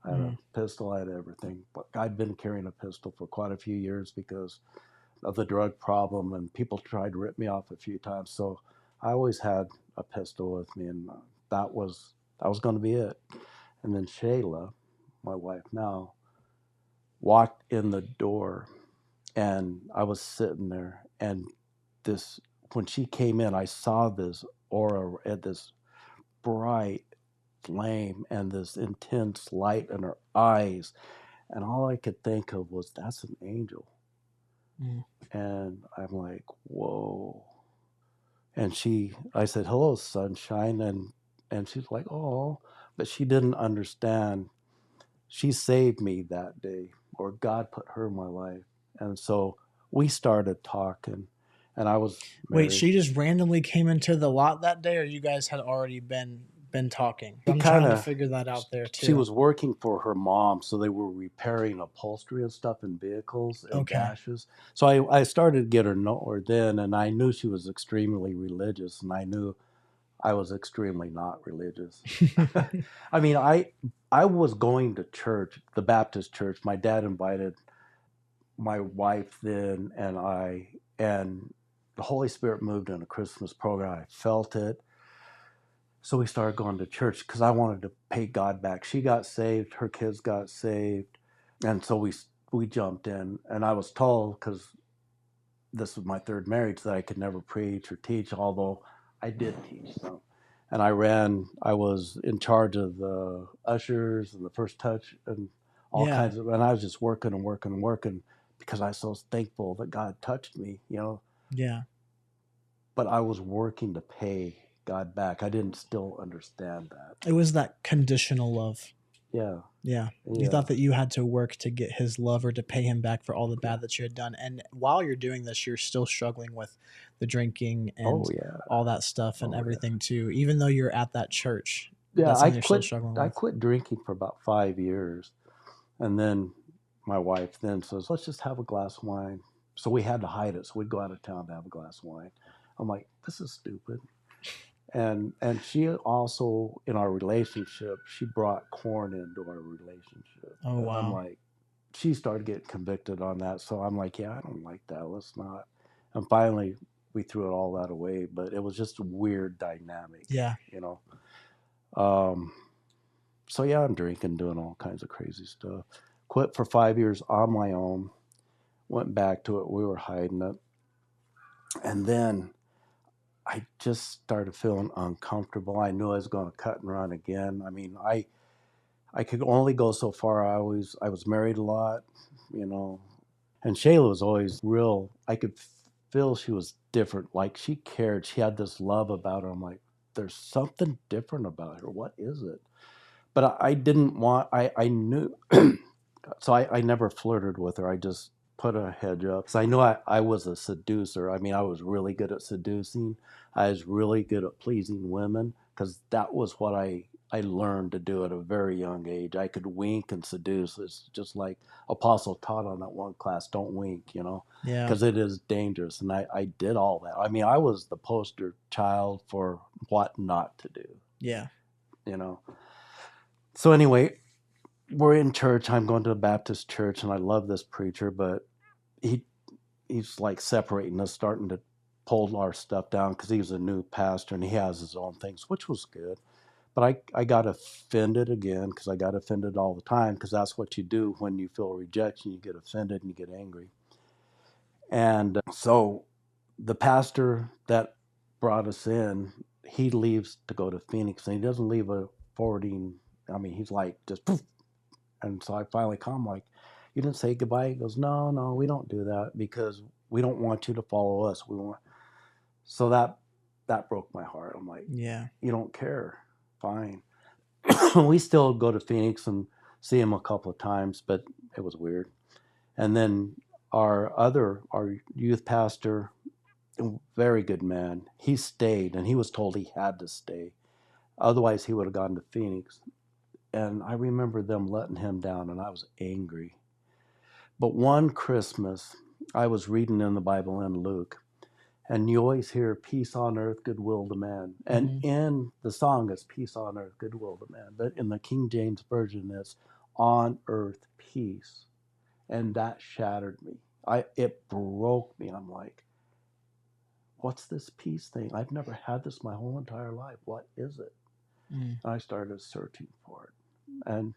I had a pistol, I had everything. But I'd been carrying a pistol for quite a few years because of the drug problem, and people tried to rip me off a few times. So I always had a pistol with me, and that was going to be it. And then Shayla, my wife now, walked in the door, and I was sitting there, and when she came in, I saw this aura at this bright flame and this intense light in her eyes, and all I could think of was, that's an angel. And I'm like, whoa. And I said, hello, sunshine. And she's like, oh, but she didn't understand. She saved me that day, or God put her in my life. And so we started talking, and I was married. Wait, she just randomly came into the lot that day, or you guys had already been talking? I'm trying to figure that out there too. She was working for her mom, so they were repairing upholstery and stuff in vehicles and dashes. So I started to get her know her then, and I knew she was extremely religious, and I knew I was extremely not religious. I mean, I was going to church, the Baptist church. My dad invited my wife then, and the Holy Spirit moved in a Christmas program. I felt it. So we started going to church because I wanted to pay God back. She got saved, her kids got saved, and so we jumped in. And I was told, because this was my third marriage, that I could never preach or teach, although I did teach some. And I was in charge of the ushers and the first touch and all kinds of, and I was just working and working and working because I was so thankful that God touched me, Yeah. But I was working to pay God back. I didn't still understand that. It was that conditional love. Yeah. You thought that you had to work to get his love or to pay him back for all the bad that you had done. And while you're doing this, you're still struggling with the drinking and all that stuff and everything too, even though you're at that church. Yeah, I quit drinking for about 5 years. And then my wife then says, let's just have a glass of wine. So we had to hide it. So we'd go out of town to have a glass of wine. I'm like, this is stupid. And she also, in our relationship, she brought corn into our relationship. Oh, wow. And I'm like, she started getting convicted on that. So I'm like, yeah, I don't like that. Let's not. And finally, we threw it all that away. But it was just a weird dynamic. Yeah. So yeah, I'm drinking, doing all kinds of crazy stuff. Quit for 5 years on my own. Went back to it. We were hiding it. And then I just started feeling uncomfortable. I knew I was going to cut and run again. I mean, I could only go so far. I was married a lot, and Shayla was always real. I could feel she was different. Like, she cared. She had this love about her. I'm like, there's something different about her. What is it? But I didn't want, I knew, so I never flirted with her. I just put a hedge up. So I knew I was a seducer. I mean, I was really good at seducing. I was really good at pleasing women because that was what I I learned to do at a very young age. I could wink and seduce. It's just like Apostle taught on that one class, don't wink, Yeah. because it is dangerous. And I did all that. I mean, I was the poster child for what not to do, Yeah. So anyway, we're in church. I'm going to a Baptist church, and I love this preacher, but he's like separating us, starting to pull our stuff down because he's a new pastor and he has his own things, which was good. But I got offended again because I got offended all the time because that's what you do when you feel rejection. You get offended and you get angry. And so the pastor that brought us in, he leaves to go to Phoenix, and he doesn't leave a forwarding. I mean, he's like just poof. And so I finally call him like, you didn't say goodbye? He goes, no, we don't do that because we don't want you to follow us. We want. So that broke my heart. I'm like, Yeah. you don't care. Fine. We still go to Phoenix and see him a couple of times, but it was weird. And then our youth pastor, very good man, he stayed, and he was told he had to stay. Otherwise, he would have gone to Phoenix. And I remember them letting him down, and I was angry. But one Christmas, I was reading in the Bible in Luke, and you always hear peace on earth, goodwill to man. And in the song, it's peace on earth, goodwill to man. But in the King James Version, it's on earth peace. And that shattered me. It broke me. I'm like, what's this peace thing? I've never had this my whole entire life. What is it? And I started searching for it. And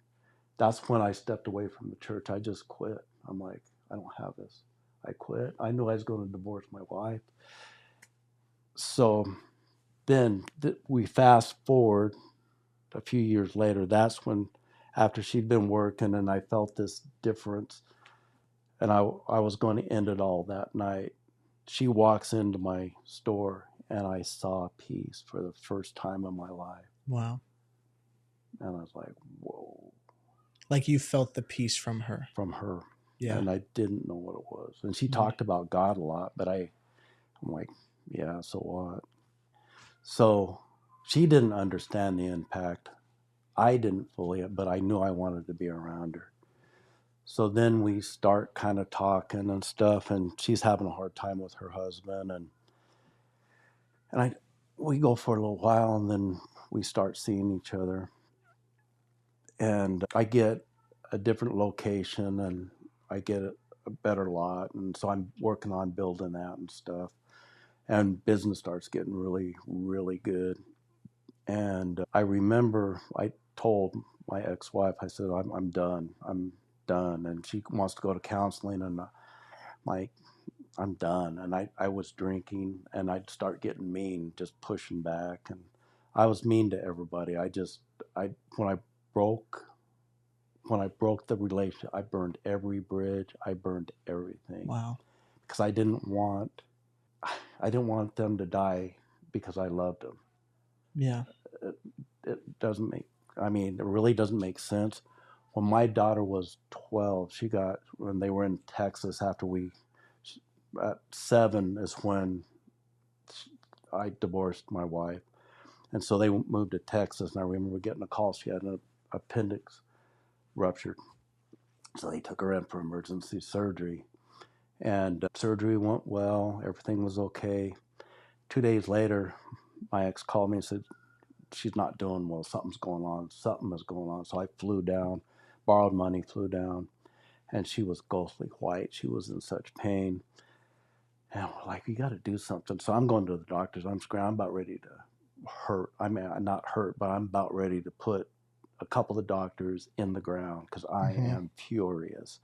that's when I stepped away from the church. I just quit. I'm like, I don't have this. I quit. I knew I was going to divorce my wife. So then we fast forward a few years later. That's when, after she'd been working and I felt this difference, and I was going to end it all that night, she walks into my store and I saw peace for the first time in my life. Wow. And I was like, whoa. Like you felt the peace from her. From her. Yeah. And I didn't know what it was. And she talked about God a lot, but I'm like, yeah, so what? So she didn't understand the impact. I didn't fully, but I knew I wanted to be around her. So then we start kind of talking and stuff, and she's having a hard time with her husband, and we go for a little while, and then we start seeing each other. And I get a different location, and I get a better lot, and so I'm working on building that and stuff. And business starts getting really, really good. And I remember I told my ex-wife, I said, I'm done. I'm done. And she wants to go to counseling, and like, I'm done. And I was drinking, and I'd start getting mean, just pushing back. And I was mean to everybody. When I broke the relationship, I burned every bridge. I burned everything. Wow. Because I didn't want them to die because I loved them. Yeah. It really doesn't make sense. When my daughter was 12, when they were in Texas at 7 is when I divorced my wife. And so they moved to Texas, and I remember getting a call. She had an appendix ruptured. So they took her in for emergency surgery. And surgery went well. Everything was okay. 2 days later, my ex called me and said, she's not doing well. Something's going on. Something is going on. So I flew down, borrowed money, flew down, and she was ghostly white. She was in such pain. And we're like, you got to do something. So I'm going to the doctors. I'm about ready to hurt. I mean, not hurt, but I'm about ready to put a couple of doctors in the ground because I am furious.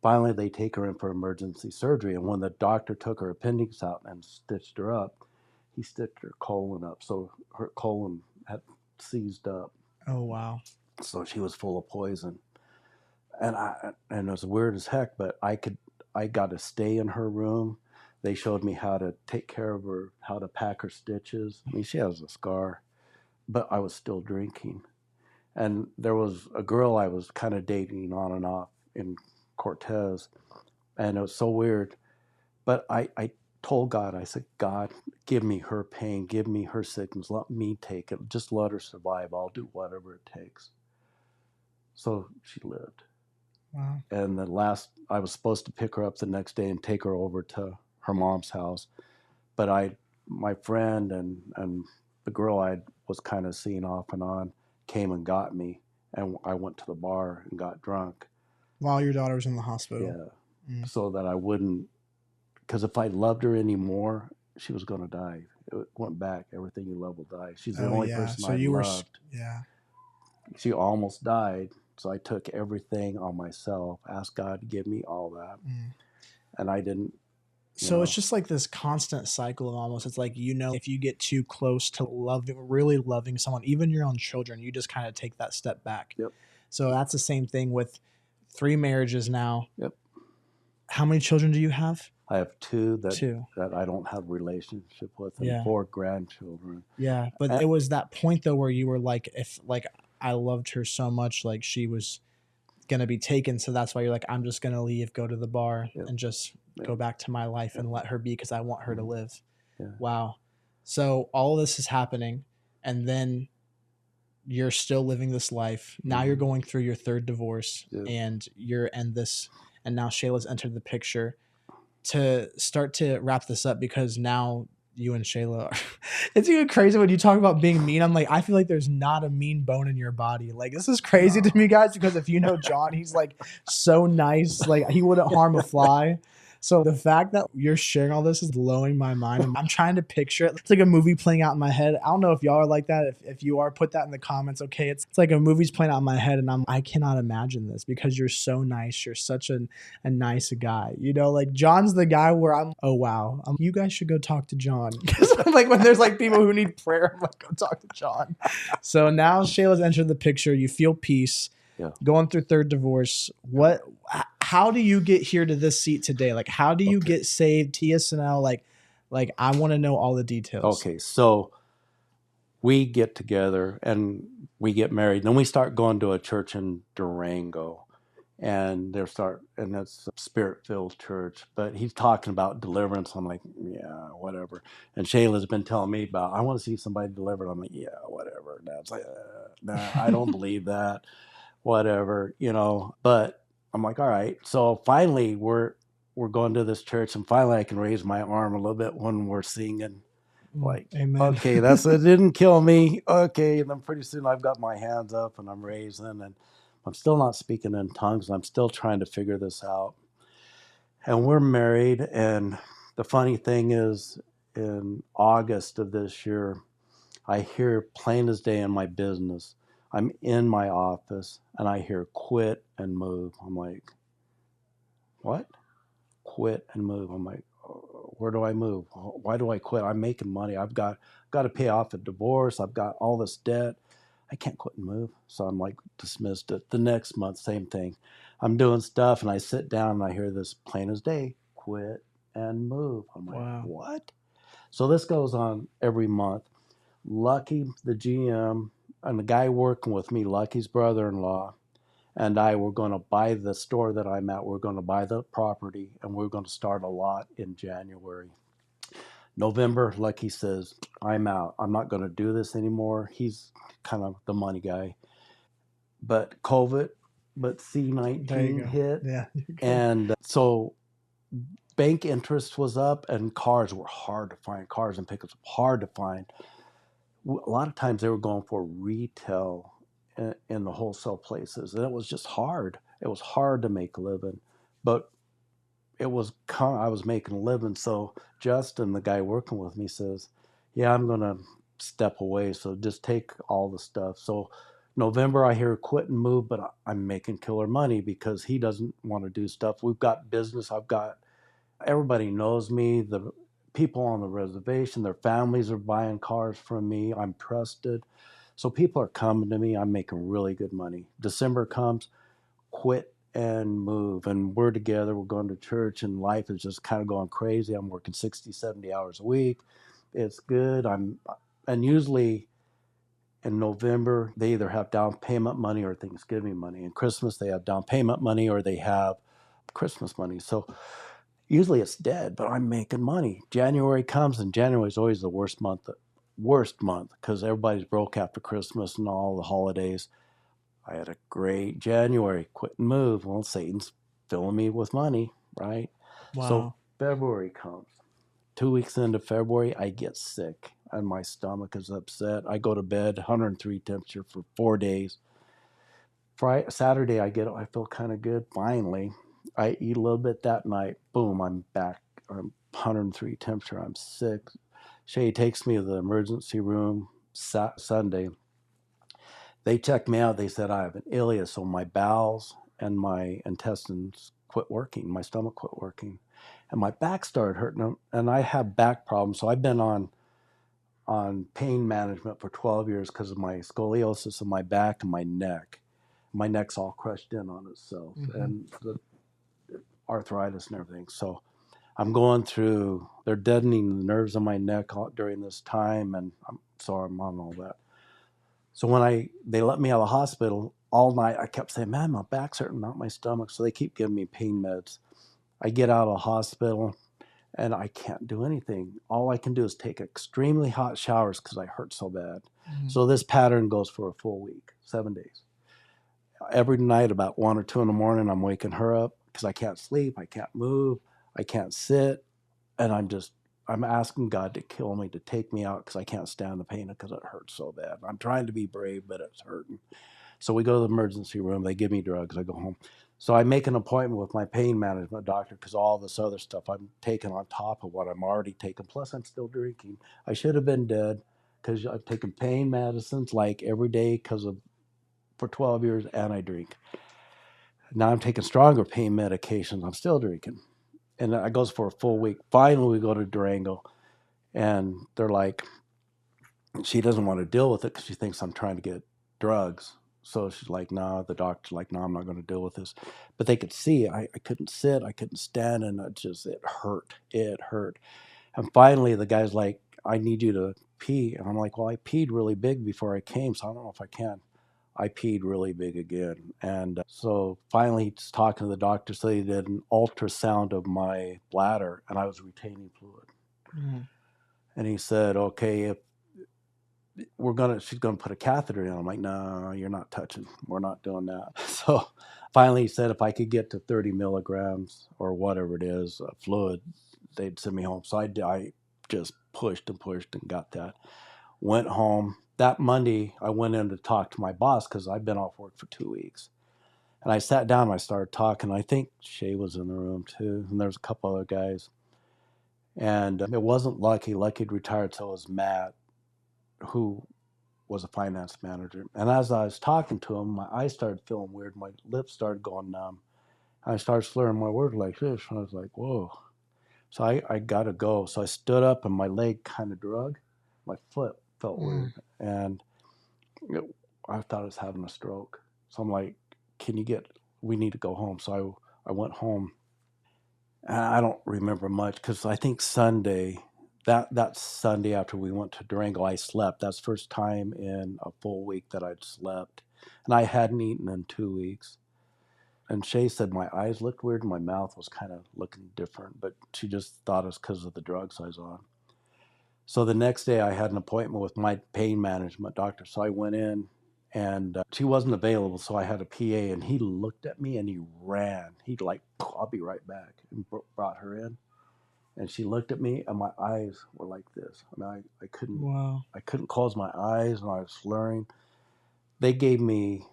Finally, they take her in for emergency surgery. And when the doctor took her appendix out and stitched her up, he stitched her colon up. So her colon had seized up. Oh, wow. So she was full of poison. And it was weird as heck, but I got to stay in her room. They showed me how to take care of her, how to pack her stitches. I mean, she has a scar, but I was still drinking. And there was a girl I was kind of dating on and off in Cortez, and it was so weird. But told God, I said, God, give me her pain, give me her sickness, let me take it. Just let her survive. I'll do whatever it takes. So she lived. Wow. And I was supposed to pick her up the next day and take her over to her mom's house. But my friend and the girl I was kind of seeing off and on came and got me. And I went to the bar and got drunk. While your daughter was in the hospital. Yeah. So that I wouldn't, because if I loved her anymore, she was going to die. It went back. Everything you love will die. She's the only person I loved. Yeah. She almost died. So I took everything on myself, asked God to give me all that. And I didn't. So it's just like this constant cycle of almost, it's like, if you get too close to really loving someone, even your own children, you just kind of take that step back. Yep. So that's the same thing with 3 marriages now. Yep. How many children do you have? I have two that I don't have a relationship with, and 4 grandchildren. Yeah. But it was that point though, where you were like, I loved her so much, like she was going to be taken. So that's why you're like, I'm just going to leave, go to the bar and just go back to my life and let her be, because I want her to live. Yeah. Wow. So all of this is happening, and then you're still living this life. Now you're going through your 3rd divorce, and and now Shayla's entered the picture. To start to wrap this up, because now you and Shayla are, it's even crazy when you talk about being mean. I'm like, I feel like there's not a mean bone in your body. Like, this is crazy to me, guys, because if you know John, he's like so nice. Like, he wouldn't harm a fly. So the fact that you're sharing all this is blowing my mind. I'm trying to picture it. It's like a movie playing out in my head. I don't know if y'all are like that. If you are, put that in the comments. Okay, it's like a movie's playing out in my head, and I cannot imagine this, because you're so nice. You're such a nice guy. Like John's the guy where oh wow, you guys should go talk to John. Because like when there's like people who need prayer, I'm like, go talk to John. So now Shayla's entered the picture. You feel peace. Yeah. Going through 3rd divorce. How do you get here to this seat today? Like, how do you get saved, TSNL? Like I want to know all the details. Okay, so we get together and we get married. Then we start going to a church in Durango, and it's a spirit-filled church. But he's talking about deliverance. I'm like, yeah, whatever. And Shayla's been telling me about, I want to see somebody delivered. I'm like, yeah, whatever. Dad's like, nah, I don't believe that. Whatever, but I'm like, all right. So finally we're going to this church, and finally I can raise my arm a little bit when we're singing. Like, amen. Okay, it didn't kill me. Okay. And then pretty soon I've got my hands up and I'm raising, and I'm still not speaking in tongues. And I'm still trying to figure this out. And we're married. And the funny thing is, in August of this year, I hear plain as day in my business, I'm in my office and I hear quit and move. I'm like, what? Quit and move. I'm like, where do I move? Why do I quit? I'm making money. I've got to pay off a divorce. I've got all this debt. I can't quit and move. So I'm like, dismissed it. The next month, same thing. I'm doing stuff and I sit down and I hear this plain as day, quit and move. I'm like, wow. What? So this goes on every month. Lucky, the GM, and the guy working with me, Lucky's brother-in-law, and I were going to buy the store that I'm at. We're going to buy the property, and we're going to start a lot in January. November, Lucky says, I'm out. I'm not going to do this anymore. He's kind of the money guy. But COVID, C-19 hit. Yeah. And so bank interest was up, and cars were hard to find. Cars and pickups were hard to find. A lot of times they were going for retail in the wholesale places, and it was just hard. It was hard to make a living, but I was making a living. So Justin, the guy working with me, says, yeah, I'm going to step away. So just take all the stuff. So November, I hear quit and move, but I'm making killer money because he doesn't want to do stuff. We've got business. Everybody knows me. The people on the reservation, their families are buying cars from me. I'm trusted. So people are coming to me. I'm making really good money. December comes, quit and move. And we're together. We're going to church, and life is just kind of going crazy. I'm working 60, 70 hours a week. It's good. And usually in November, they either have down payment money or Thanksgiving money. In Christmas, they have down payment money or they have Christmas money. So Usually it's dead, but I'm making money. January comes, and January is always the worst month because everybody's broke after Christmas and all the holidays. I had a great January, quit and move. Well, Satan's filling me with money, right? So Wow. February comes. 2 weeks into February, I get sick and my stomach is upset. I go to bed, 103 temperature for 4 days. Friday, Saturday, I feel kind of good. Finally, I eat a little bit that night. Boom, I'm back. I'm 103 temperature. I'm sick. Shay takes me to the emergency room Sunday. They checked me out. They said I have an ileus, so my bowels and my intestines quit working. My stomach quit working, and my back started hurting. And I have back problems, so I've been on pain management for 12 years because of my scoliosis in my back and my neck. My neck's all crushed in on itself, and the arthritis and everything. So I'm going through. They're deadening the nerves in my neck during this time, and I'm on all that. So when they let me out of the hospital all night, I kept saying, "Man, my back's hurting, not my stomach." So they keep giving me pain meds. I get out of the hospital and I can't do anything. All I can do is take extremely hot showers because I hurt so bad. So this pattern goes for a full week, 7 days. Every night about 1 or 2 in the morning, I'm waking her up because I can't sleep, I can't move, I can't sit, and I'm asking God to kill me, to take me out because I can't stand the pain because it hurts so bad. I'm trying to be brave, but it's hurting. So we go to the emergency room. They give me drugs. I go home. So I make an appointment with my pain management doctor because all this other stuff I'm taking on top of what I'm already taking. Plus, I'm still drinking. I should have been dead because I've taken pain medicines like every day for 12 years, and I drink. Now I'm taking stronger pain medications. I'm still drinking. And it goes for a full week. Finally, we go to Durango, and they're like, she doesn't want to deal with it because she thinks I'm trying to get drugs. So she's like, no, the doctor's like, no, I'm not going to deal with this. But they could see I couldn't sit, I couldn't stand, and it hurt. It hurt. And finally, the guy's like, I need you to pee. And I'm like, well, I peed really big before I came, so I don't know if I can. I peed really big again. And so finally, he's talking to the doctor. So he did an ultrasound of my bladder, and I was retaining fluid. Mm. And he said, okay, if she's gonna put a catheter in. I'm like, no, you're not touching. We're not doing that. So finally he said if I could get to 30 milligrams or whatever it is, fluid, they'd send me home. So I just pushed and pushed and got that. Went home. That Monday, I went in to talk to my boss because I'd been off work for 2 weeks. And I sat down and I started talking. I think Shay was in the room too. And there's a couple other guys. And it wasn't Lucky. Lucky'd retired, so it was Matt, who was a finance manager. And as I was talking to him, my eyes started feeling weird. My lips started going numb. I started slurring my words like this. And I was like, whoa. So I got to go. So I stood up and my leg kind of drug. My foot felt weird. And it, I thought I was having a stroke. So I'm like, we need to go home. So I went home. And I don't remember much because I think that Sunday after we went to Durango, I slept. That's the first time in a full week that I'd slept. And I hadn't eaten in 2 weeks. And Shay said my eyes looked weird and my mouth was kind of looking different, but she just thought it was because of the drugs I was on. So the next day I had an appointment with my pain management doctor. So I went in and she wasn't available. So I had a PA and he looked at me and he ran. He'd like, I'll be right back, and brought her in. And she looked at me and my eyes were like this. I mean, Wow. I couldn't close my eyes and I was slurring. They gave me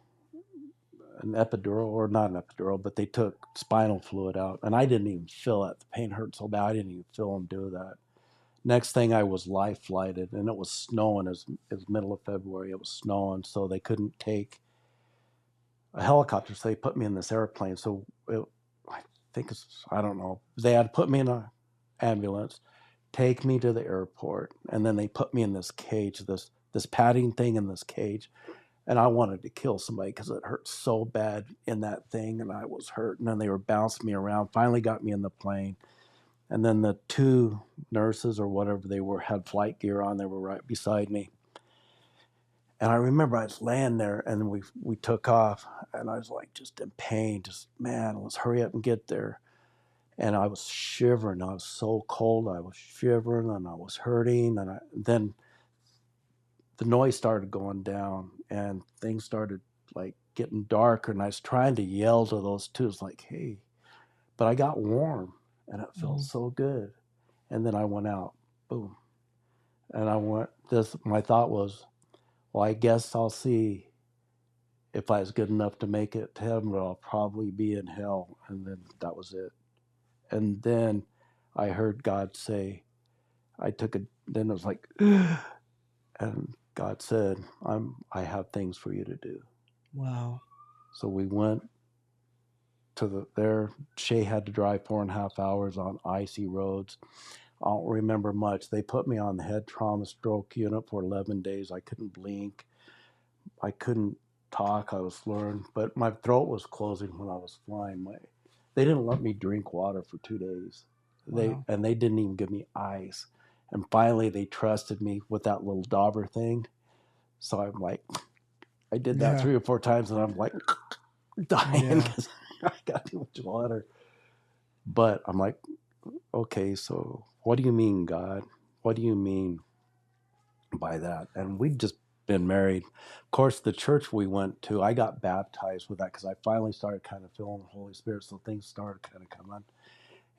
an epidural, or not an epidural, but they took spinal fluid out and I didn't even feel it. The pain hurt so bad I didn't even feel them do that. Next thing, I was life flighted and it was snowing. It was middle of February. It was snowing, so they couldn't take a helicopter. So they put me in this airplane. I think I don't know. They had to put me in an ambulance, take me to the airport, and then they put me in this cage, this padding thing in this cage. And I wanted to kill somebody because it hurt so bad in that thing, and I was hurt. And then they were bouncing me around. Finally, got me in the plane, and then the two nurses or whatever they were had flight gear on. They were right beside me. And I remember I was laying there, and we took off, and I was like just in pain. Just man, let's hurry up and get there. And I was shivering. I was so cold. I was shivering and I was hurting. And then the noise started going down and things started like getting darker. And I was trying to yell to those two. It's like, hey, but I got warm and it felt so good. And then I went out, boom. And my thought was, well, I guess I'll see if I was good enough to make it to heaven, but I'll probably be in hell. And then that was it. And then I heard God say, then it was like, and God said, I have things for you to do. Wow. So we went there. Shay had to drive 4.5 hours on icy roads. I don't remember much. They put me on the head trauma stroke unit for 11 days. I couldn't blink. I couldn't talk. I was slurring, but my throat was closing when I was flying. They didn't let me drink water for 2 days. Wow. They didn't even give me ice. And finally, they trusted me with that little dauber thing. So I'm like, I did that 3 or 4 times, and I'm like dying because I got too much water. But I'm like, okay, so what do you mean, God? What do you mean by that? And we'd just been married. Of course, the church we went to, I got baptized with that because I finally started kind of feeling the Holy Spirit, so things started kind of coming.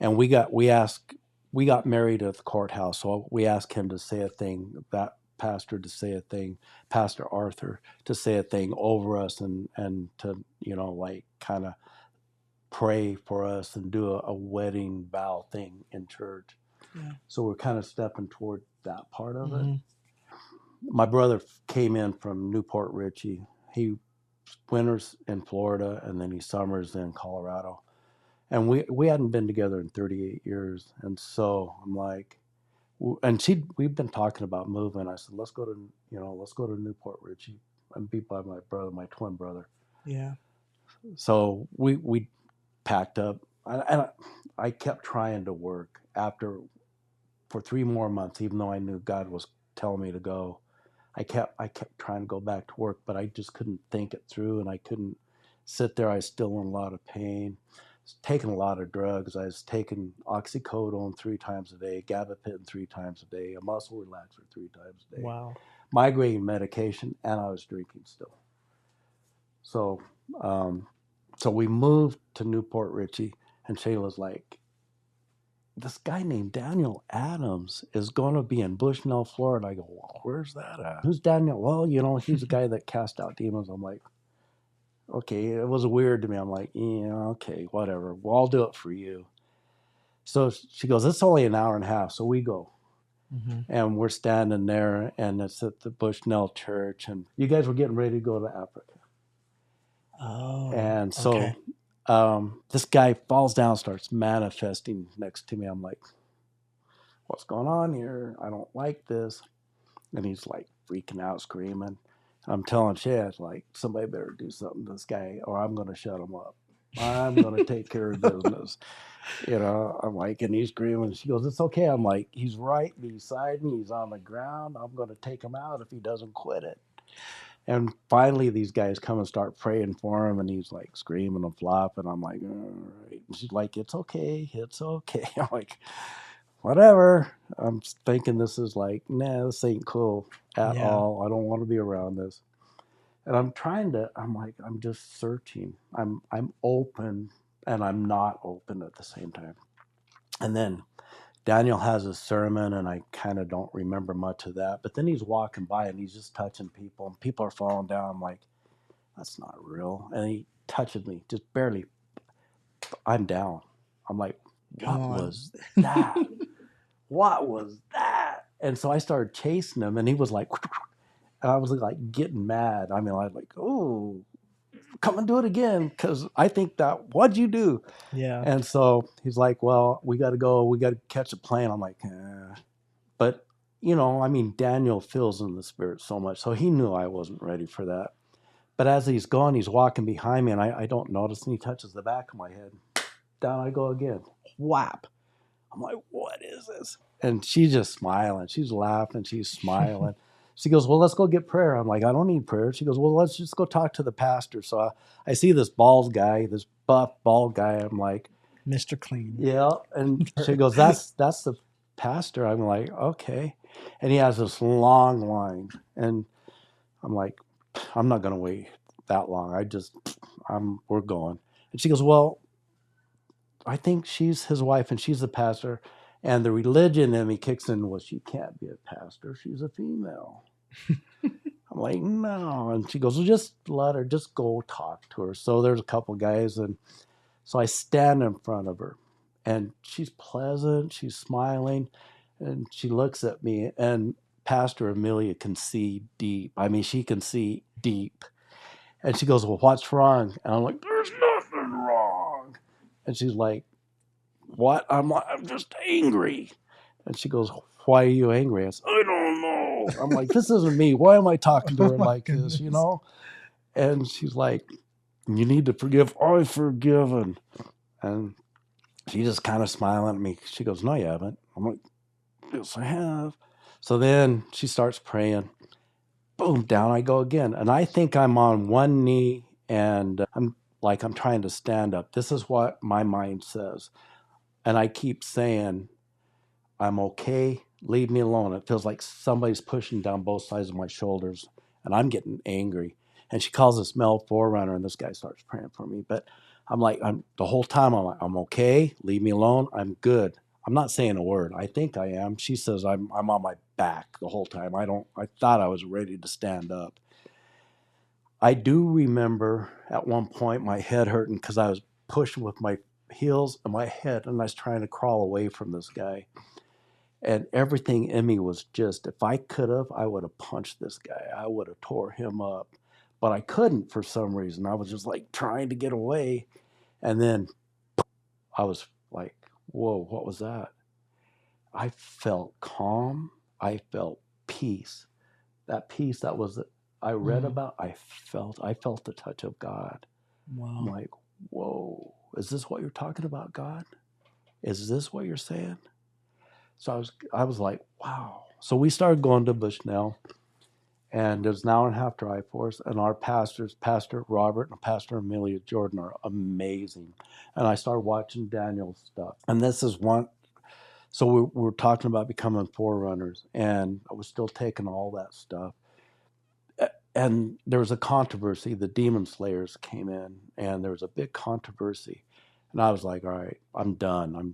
And we got married at the courthouse, so we asked him to say a thing, that pastor to say a thing, Pastor Arthur to say a thing over us and to, like kind of pray for us and do a wedding vow thing in church. Yeah. So we're kind of stepping toward that part of it. My brother came in from Newport Richey. He winters in Florida and then he summers in Colorado. And we hadn't been together in 38 years. And so I'm like, and we've been talking about moving. I said, let's go to Newport Richey and be by my brother, my twin brother. Yeah. So we packed up. I kept trying to work for 3 more months, even though I knew God was telling me to go. I kept trying to go back to work, but I just couldn't think it through, and I couldn't sit there. I was still in a lot of pain. I was taking a lot of drugs. I was taking oxycodone 3 times a day, gabapentin 3 times a day, a muscle relaxer 3 times a day. Wow. Migraine medication, and I was drinking still. So, so we moved to Newport Richey, and Shayla's like, this guy named Daniel Adams is going to be in Bushnell, Florida. I go, well, where's that at? Who's Daniel? Well, he's the guy that cast out demons. I'm like, okay, it was weird to me. I'm like, yeah, okay, whatever. Well, I'll do it for you. So she goes, it's only an hour and a half. So we go. And we're standing there, and it's at the Bushnell Church. And you guys were getting ready to go to Africa. Oh. And so this guy falls down, starts manifesting next to me. I'm like, what's going on here? I don't like this. And he's like freaking out, screaming. I'm telling Chad, like, somebody better do something to this guy or I'm going to shut him up. I'm going to take care of business. I'm like, and he's screaming. She goes, it's okay. I'm like, he's right beside me. He's on the ground. I'm going to take him out if he doesn't quit it. And finally, these guys come and start praying for him, and he's like screaming and flopping. I'm like, all right. And she's like, it's okay. It's okay. I'm like, whatever. I'm thinking this is like, nah, this ain't cool at all. I don't want to be around this. And I'm just searching. I'm open and I'm not open at the same time. And then Daniel has a sermon, and I kind of don't remember much of that. But then he's walking by, and he's just touching people, and people are falling down. I'm like, that's not real. And he touches me, just barely. I'm down. I'm like, what was that? What was that? And so I started chasing him, and he was like, and I was like getting mad. I mean, I was like, oh, come and do it again, because I think that, what'd you do? Yeah. And so he's like, well, we got to go. We got to catch a plane. I'm like, But, Daniel feels in the spirit so much. So he knew I wasn't ready for that. But as he's going, he's walking behind me, and I don't notice, and he touches the back of my head. Down I go again. Whap. I'm like, what is this? And she's just smiling. She's laughing. She's smiling. She goes, well, let's go get prayer. I'm like, I don't need prayer. She goes, well, let's just go talk to the pastor. So I see this bald guy, this buff bald guy. I'm like, Mr. Clean. Yeah. And she goes, that's the pastor. I'm like, okay. And he has this long line. And I'm like, I'm not going to wait that long. We're going. And she goes, well, I think she's his wife and she's the pastor. And the religion in me kicks in, well, she can't be a pastor. She's a female. I'm like, no. And she goes, well, just let her, just go talk to her. So there's a couple guys. And so I stand in front of her and she's pleasant. She's smiling and she looks at me. And Pastor Amelia can see deep. I mean, she can see deep. And she goes, well, what's wrong? And I'm like, there's nothing wrong. And she's like, what? I'm like, I'm just angry. And she goes, why are you angry? I said, I don't know. I'm like, this isn't me. Why am I talking to Oh her my like goodness. this, you know? And she's like, you need to forgive. I've forgiven. And she just kind of smiling at me. She goes, no, you haven't. I'm like, yes, I have. So then she starts praying. Boom, down I go again. And I think I'm on one knee and I'm trying to stand up. This is what my mind says. And I keep saying, I'm okay. Leave me alone. It feels like somebody's pushing down both sides of my shoulders and I'm getting angry. And she calls this male forerunner and this guy starts praying for me. But the whole time I'm like, I'm okay. Leave me alone. I'm good. I'm not saying a word. I think I am. She says I'm on my back the whole time. I thought I was ready to stand up. I do remember at one point my head hurting because I was pushing with my heels and my head and I was trying to crawl away from this guy. And everything in me was just, if I could have, I would have punched this guy. I would have tore him up. But I couldn't for some reason. I was just like trying to get away. And then I was like, whoa, what was that? I felt calm. I felt peace. That peace that was I read about, I felt the touch of God. I'm Wow. like, whoa, is this what you're talking about, God? Is this what you're saying? So I was like, wow. So we started going to Bushnell, and there's an hour and a half drive for us. And our pastors, Pastor Robert and Pastor Amelia Jordan, are amazing. And I started watching Daniel's stuff. And this is one. So we're talking about becoming forerunners, and I was still taking all that stuff. And there was a controversy. The demon slayers came in, and there was a big controversy. And I was like, all right, I'm done.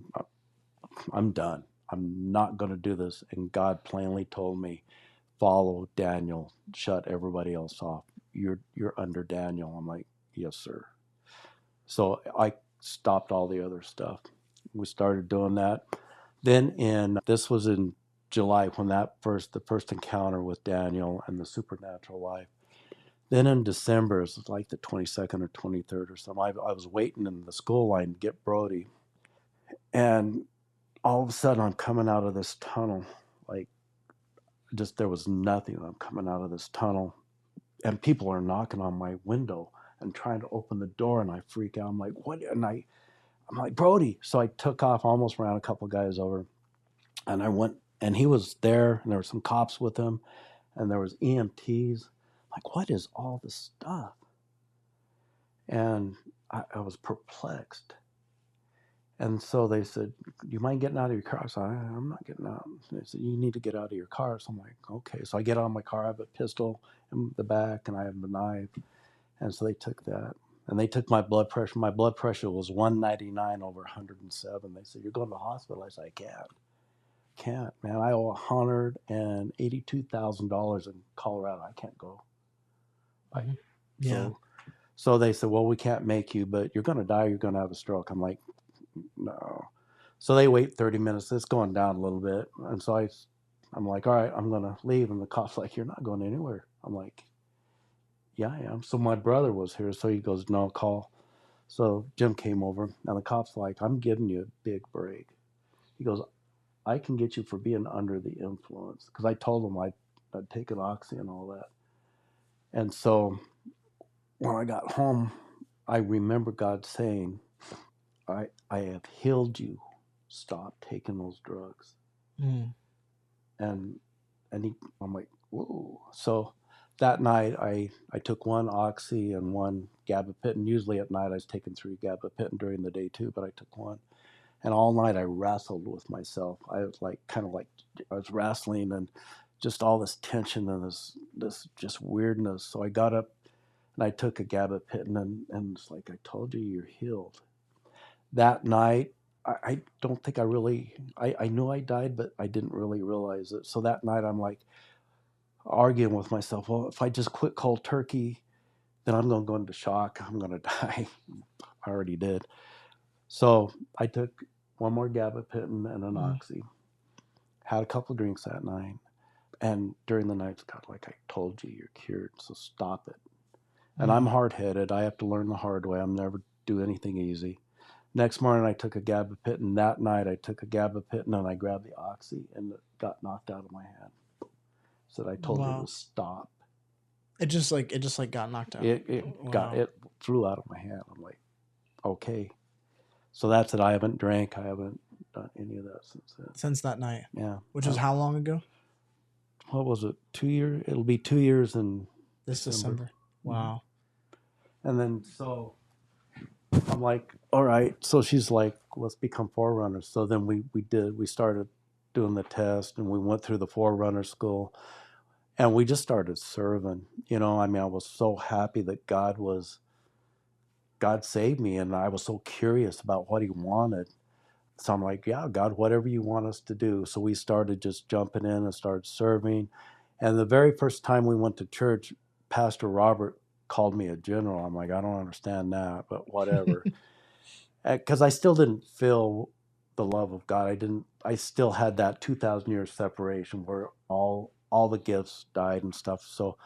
I'm done. I'm not going to do this. And God plainly told me, follow Daniel, shut everybody else off. You're under Daniel. I'm like, yes, sir. So I stopped all the other stuff. We started doing that. Then this was in July when the first encounter with Daniel and the supernatural life. Then in December, it was like the 22nd or 23rd or something. I was waiting in the school line to get Brody, and all of a sudden I'm coming out of this tunnel, like just there was nothing. I'm coming out of this tunnel, and people are knocking on my window and trying to open the door, and I freak out. I'm like, what? And I'm like, Brody. So I took off, almost ran a couple guys over, and I went, and he was there, and there were some cops with him, and there was EMTs. Like, what is all this stuff? And I was perplexed. And so they said, do you mind getting out of your car? I said, I'm not getting out. They said, you need to get out of your car. So I'm like, okay. So I get out of my car. I have a pistol in the back and I have a knife. And so they took that. And they took my blood pressure. My blood pressure was 199 over 107. They said, you're going to the hospital. I said, I can't, man. I owe $182,000 in Colorado. I can't go. Yeah. So they said, well, we can't make you, but you're going to die. You're going to have a stroke. I'm like, no. So they wait 30 minutes. It's going down a little bit. And so I'm like, all right, I'm going to leave. And the cop's like, you're not going anywhere. I'm like, yeah, I am. So my brother was here. So he goes, no, call. So Jim came over. And the cop's like, I'm giving you a big break. He goes, I can get you for being under the influence. Because I told him I'd taken Oxy and all that. And so when I got home, I remember God saying, I have healed you. Stop taking those drugs. Mm. And I'm like, whoa. So that night I took one oxy and one gabapentin. Usually at night I was taking 3 gabapentin, during the day too, but I took one. And all night I wrestled with myself. I was like, kind of like, I was wrestling, and just all this tension and this just weirdness. So I got up and I took a gabapentin, and it's like, I told you, you're healed. That night, I don't think I knew I died, but I didn't really realize it. So that night I'm like arguing with myself, well, if I just quit cold turkey, then I'm going to go into shock. I'm going to die. I already did. So I took one more gabapentin and an oxy. Had a couple of drinks that night. And during the night, God, like, I told you, you're cured, so stop it. And I'm hard-headed. I have to learn the hard way. I'm never do anything easy. Next morning, I took a gabapentin. That night, I took a gabapentin, and I grabbed the oxy, and it got knocked out of my hand. So I told you to stop. It just got knocked out. It flew out of my hand. I'm like, okay. So that's it. I haven't drank. I haven't done any of that since then. Since that night. Yeah. Which was how long ago? What was it? 2 years? It'll be 2 years in this December. Wow. And then so I'm like, all right. So she's like, let's become forerunners. So then we started doing the test, and we went through the forerunner school, and we just started serving. You know, I mean, I was so happy that God saved me, and I was so curious about what he wanted. So I'm like, yeah, God, whatever you want us to do. So we started just jumping in and started serving. And the very first time we went to church, Pastor Robert called me a general. I'm like, I don't understand that, but whatever. Because I still didn't feel the love of God. I still had that 2,000 year separation where all the gifts died and stuff. So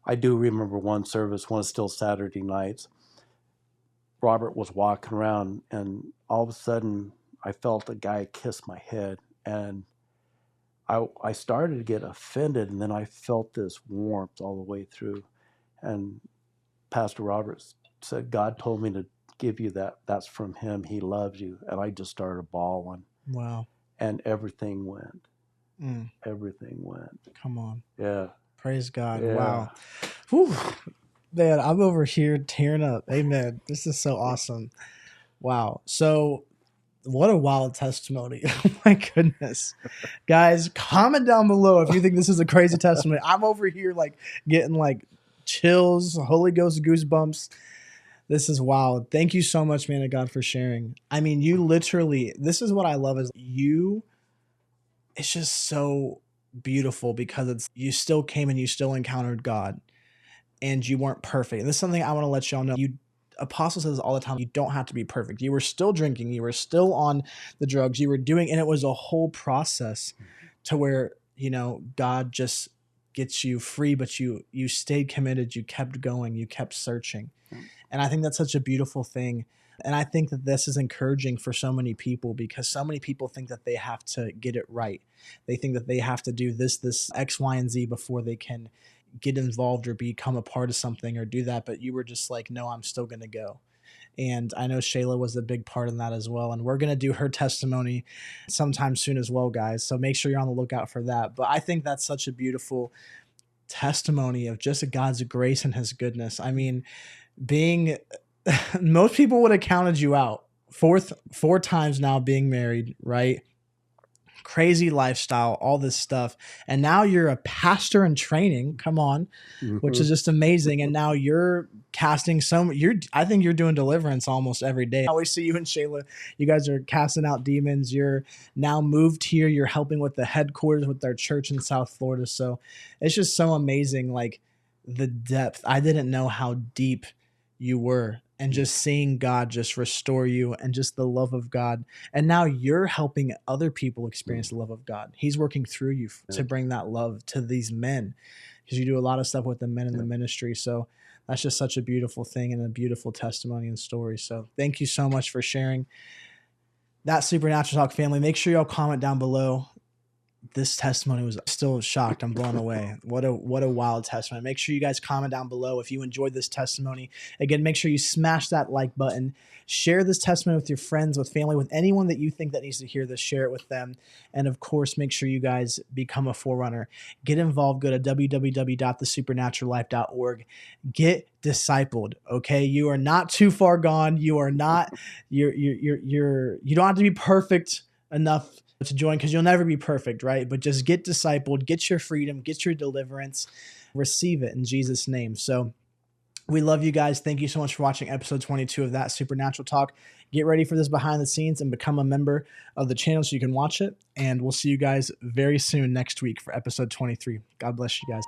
I do remember one service, one still Saturday nights. Robert was walking around, and all of a sudden I felt a guy kiss my head, and I started to get offended, and then I felt this warmth all the way through. And Pastor Roberts said, God told me to give you that. That's from him. He loves you. And I just started bawling. Wow. And everything went. Everything went. Come on. Yeah. Praise God. Yeah. Wow. Whew. Man, I'm over here tearing up. Amen. This is so awesome. Wow. So what a wild testimony. Oh my goodness. Guys, comment down below if you think this is a crazy testimony. I'm over here like getting like chills, Holy Ghost goosebumps. This is wild. Thank you so much, man of God, for sharing. I mean, you literally, this is what I love is it's just so beautiful because you still came and you still encountered God. And you weren't perfect. And this is something I want to let y'all know. Apostle says all the time, you don't have to be perfect. You were still drinking. You were still on the drugs. You were doing, and it was a whole process to where, you know, God just gets you free, but you stayed committed. You kept going. You kept searching. And I think that's such a beautiful thing. And I think that this is encouraging for so many people because so many people think that they have to get it right. They think that they have to do this X, Y, and Z before they can get involved or become a part of something or do that. But you were just like, no, I'm still going to go. And I know Shayla was a big part in that as well. And we're going to do her testimony sometime soon as well, guys. So make sure you're on the lookout for that. But I think that's such a beautiful testimony of just God's grace and his goodness. I mean, most people would have counted you out. Four times now being married, right? Crazy lifestyle, all this stuff. And now you're a pastor in training. Come on, which is just amazing. And now you're casting I think you're doing deliverance almost every day. I always see you and Shayla. You guys are casting out demons. You're now moved here. You're helping with the headquarters with their church in South Florida. So it's just so amazing. Like the depth. I didn't know how deep you were. And just seeing God just restore you and just the love of God. And now you're helping other people experience the love of God. He's working through you to bring that love to these men because you do a lot of stuff with the men in the ministry. So that's just such a beautiful thing and a beautiful testimony and story. So thank you so much for sharing that. Supernatural Talk family. Make sure y'all comment down below. this testimony was still shocked. I'm blown away. What a wild testimony. Make sure you guys comment down below if you enjoyed this testimony. Again, make sure you smash that like button. Share this testimony with your friends, with family, with anyone that you think that needs to hear this. Share it with them. And of course, make sure you guys become a forerunner. Get involved. Go to www.thesupernaturallife.org. Get discipled. Okay. You are not too far gone. You are not, you don't have to be perfect enough to join, because you'll never be perfect, right? But just get discipled, get your freedom, get your deliverance, receive it in Jesus' name. So we love you guys. Thank you so much for watching episode 22 of That Supernatural Talk. Get ready for this behind the scenes and become a member of the channel so you can watch it. And we'll see you guys very soon next week for episode 23. God bless you guys.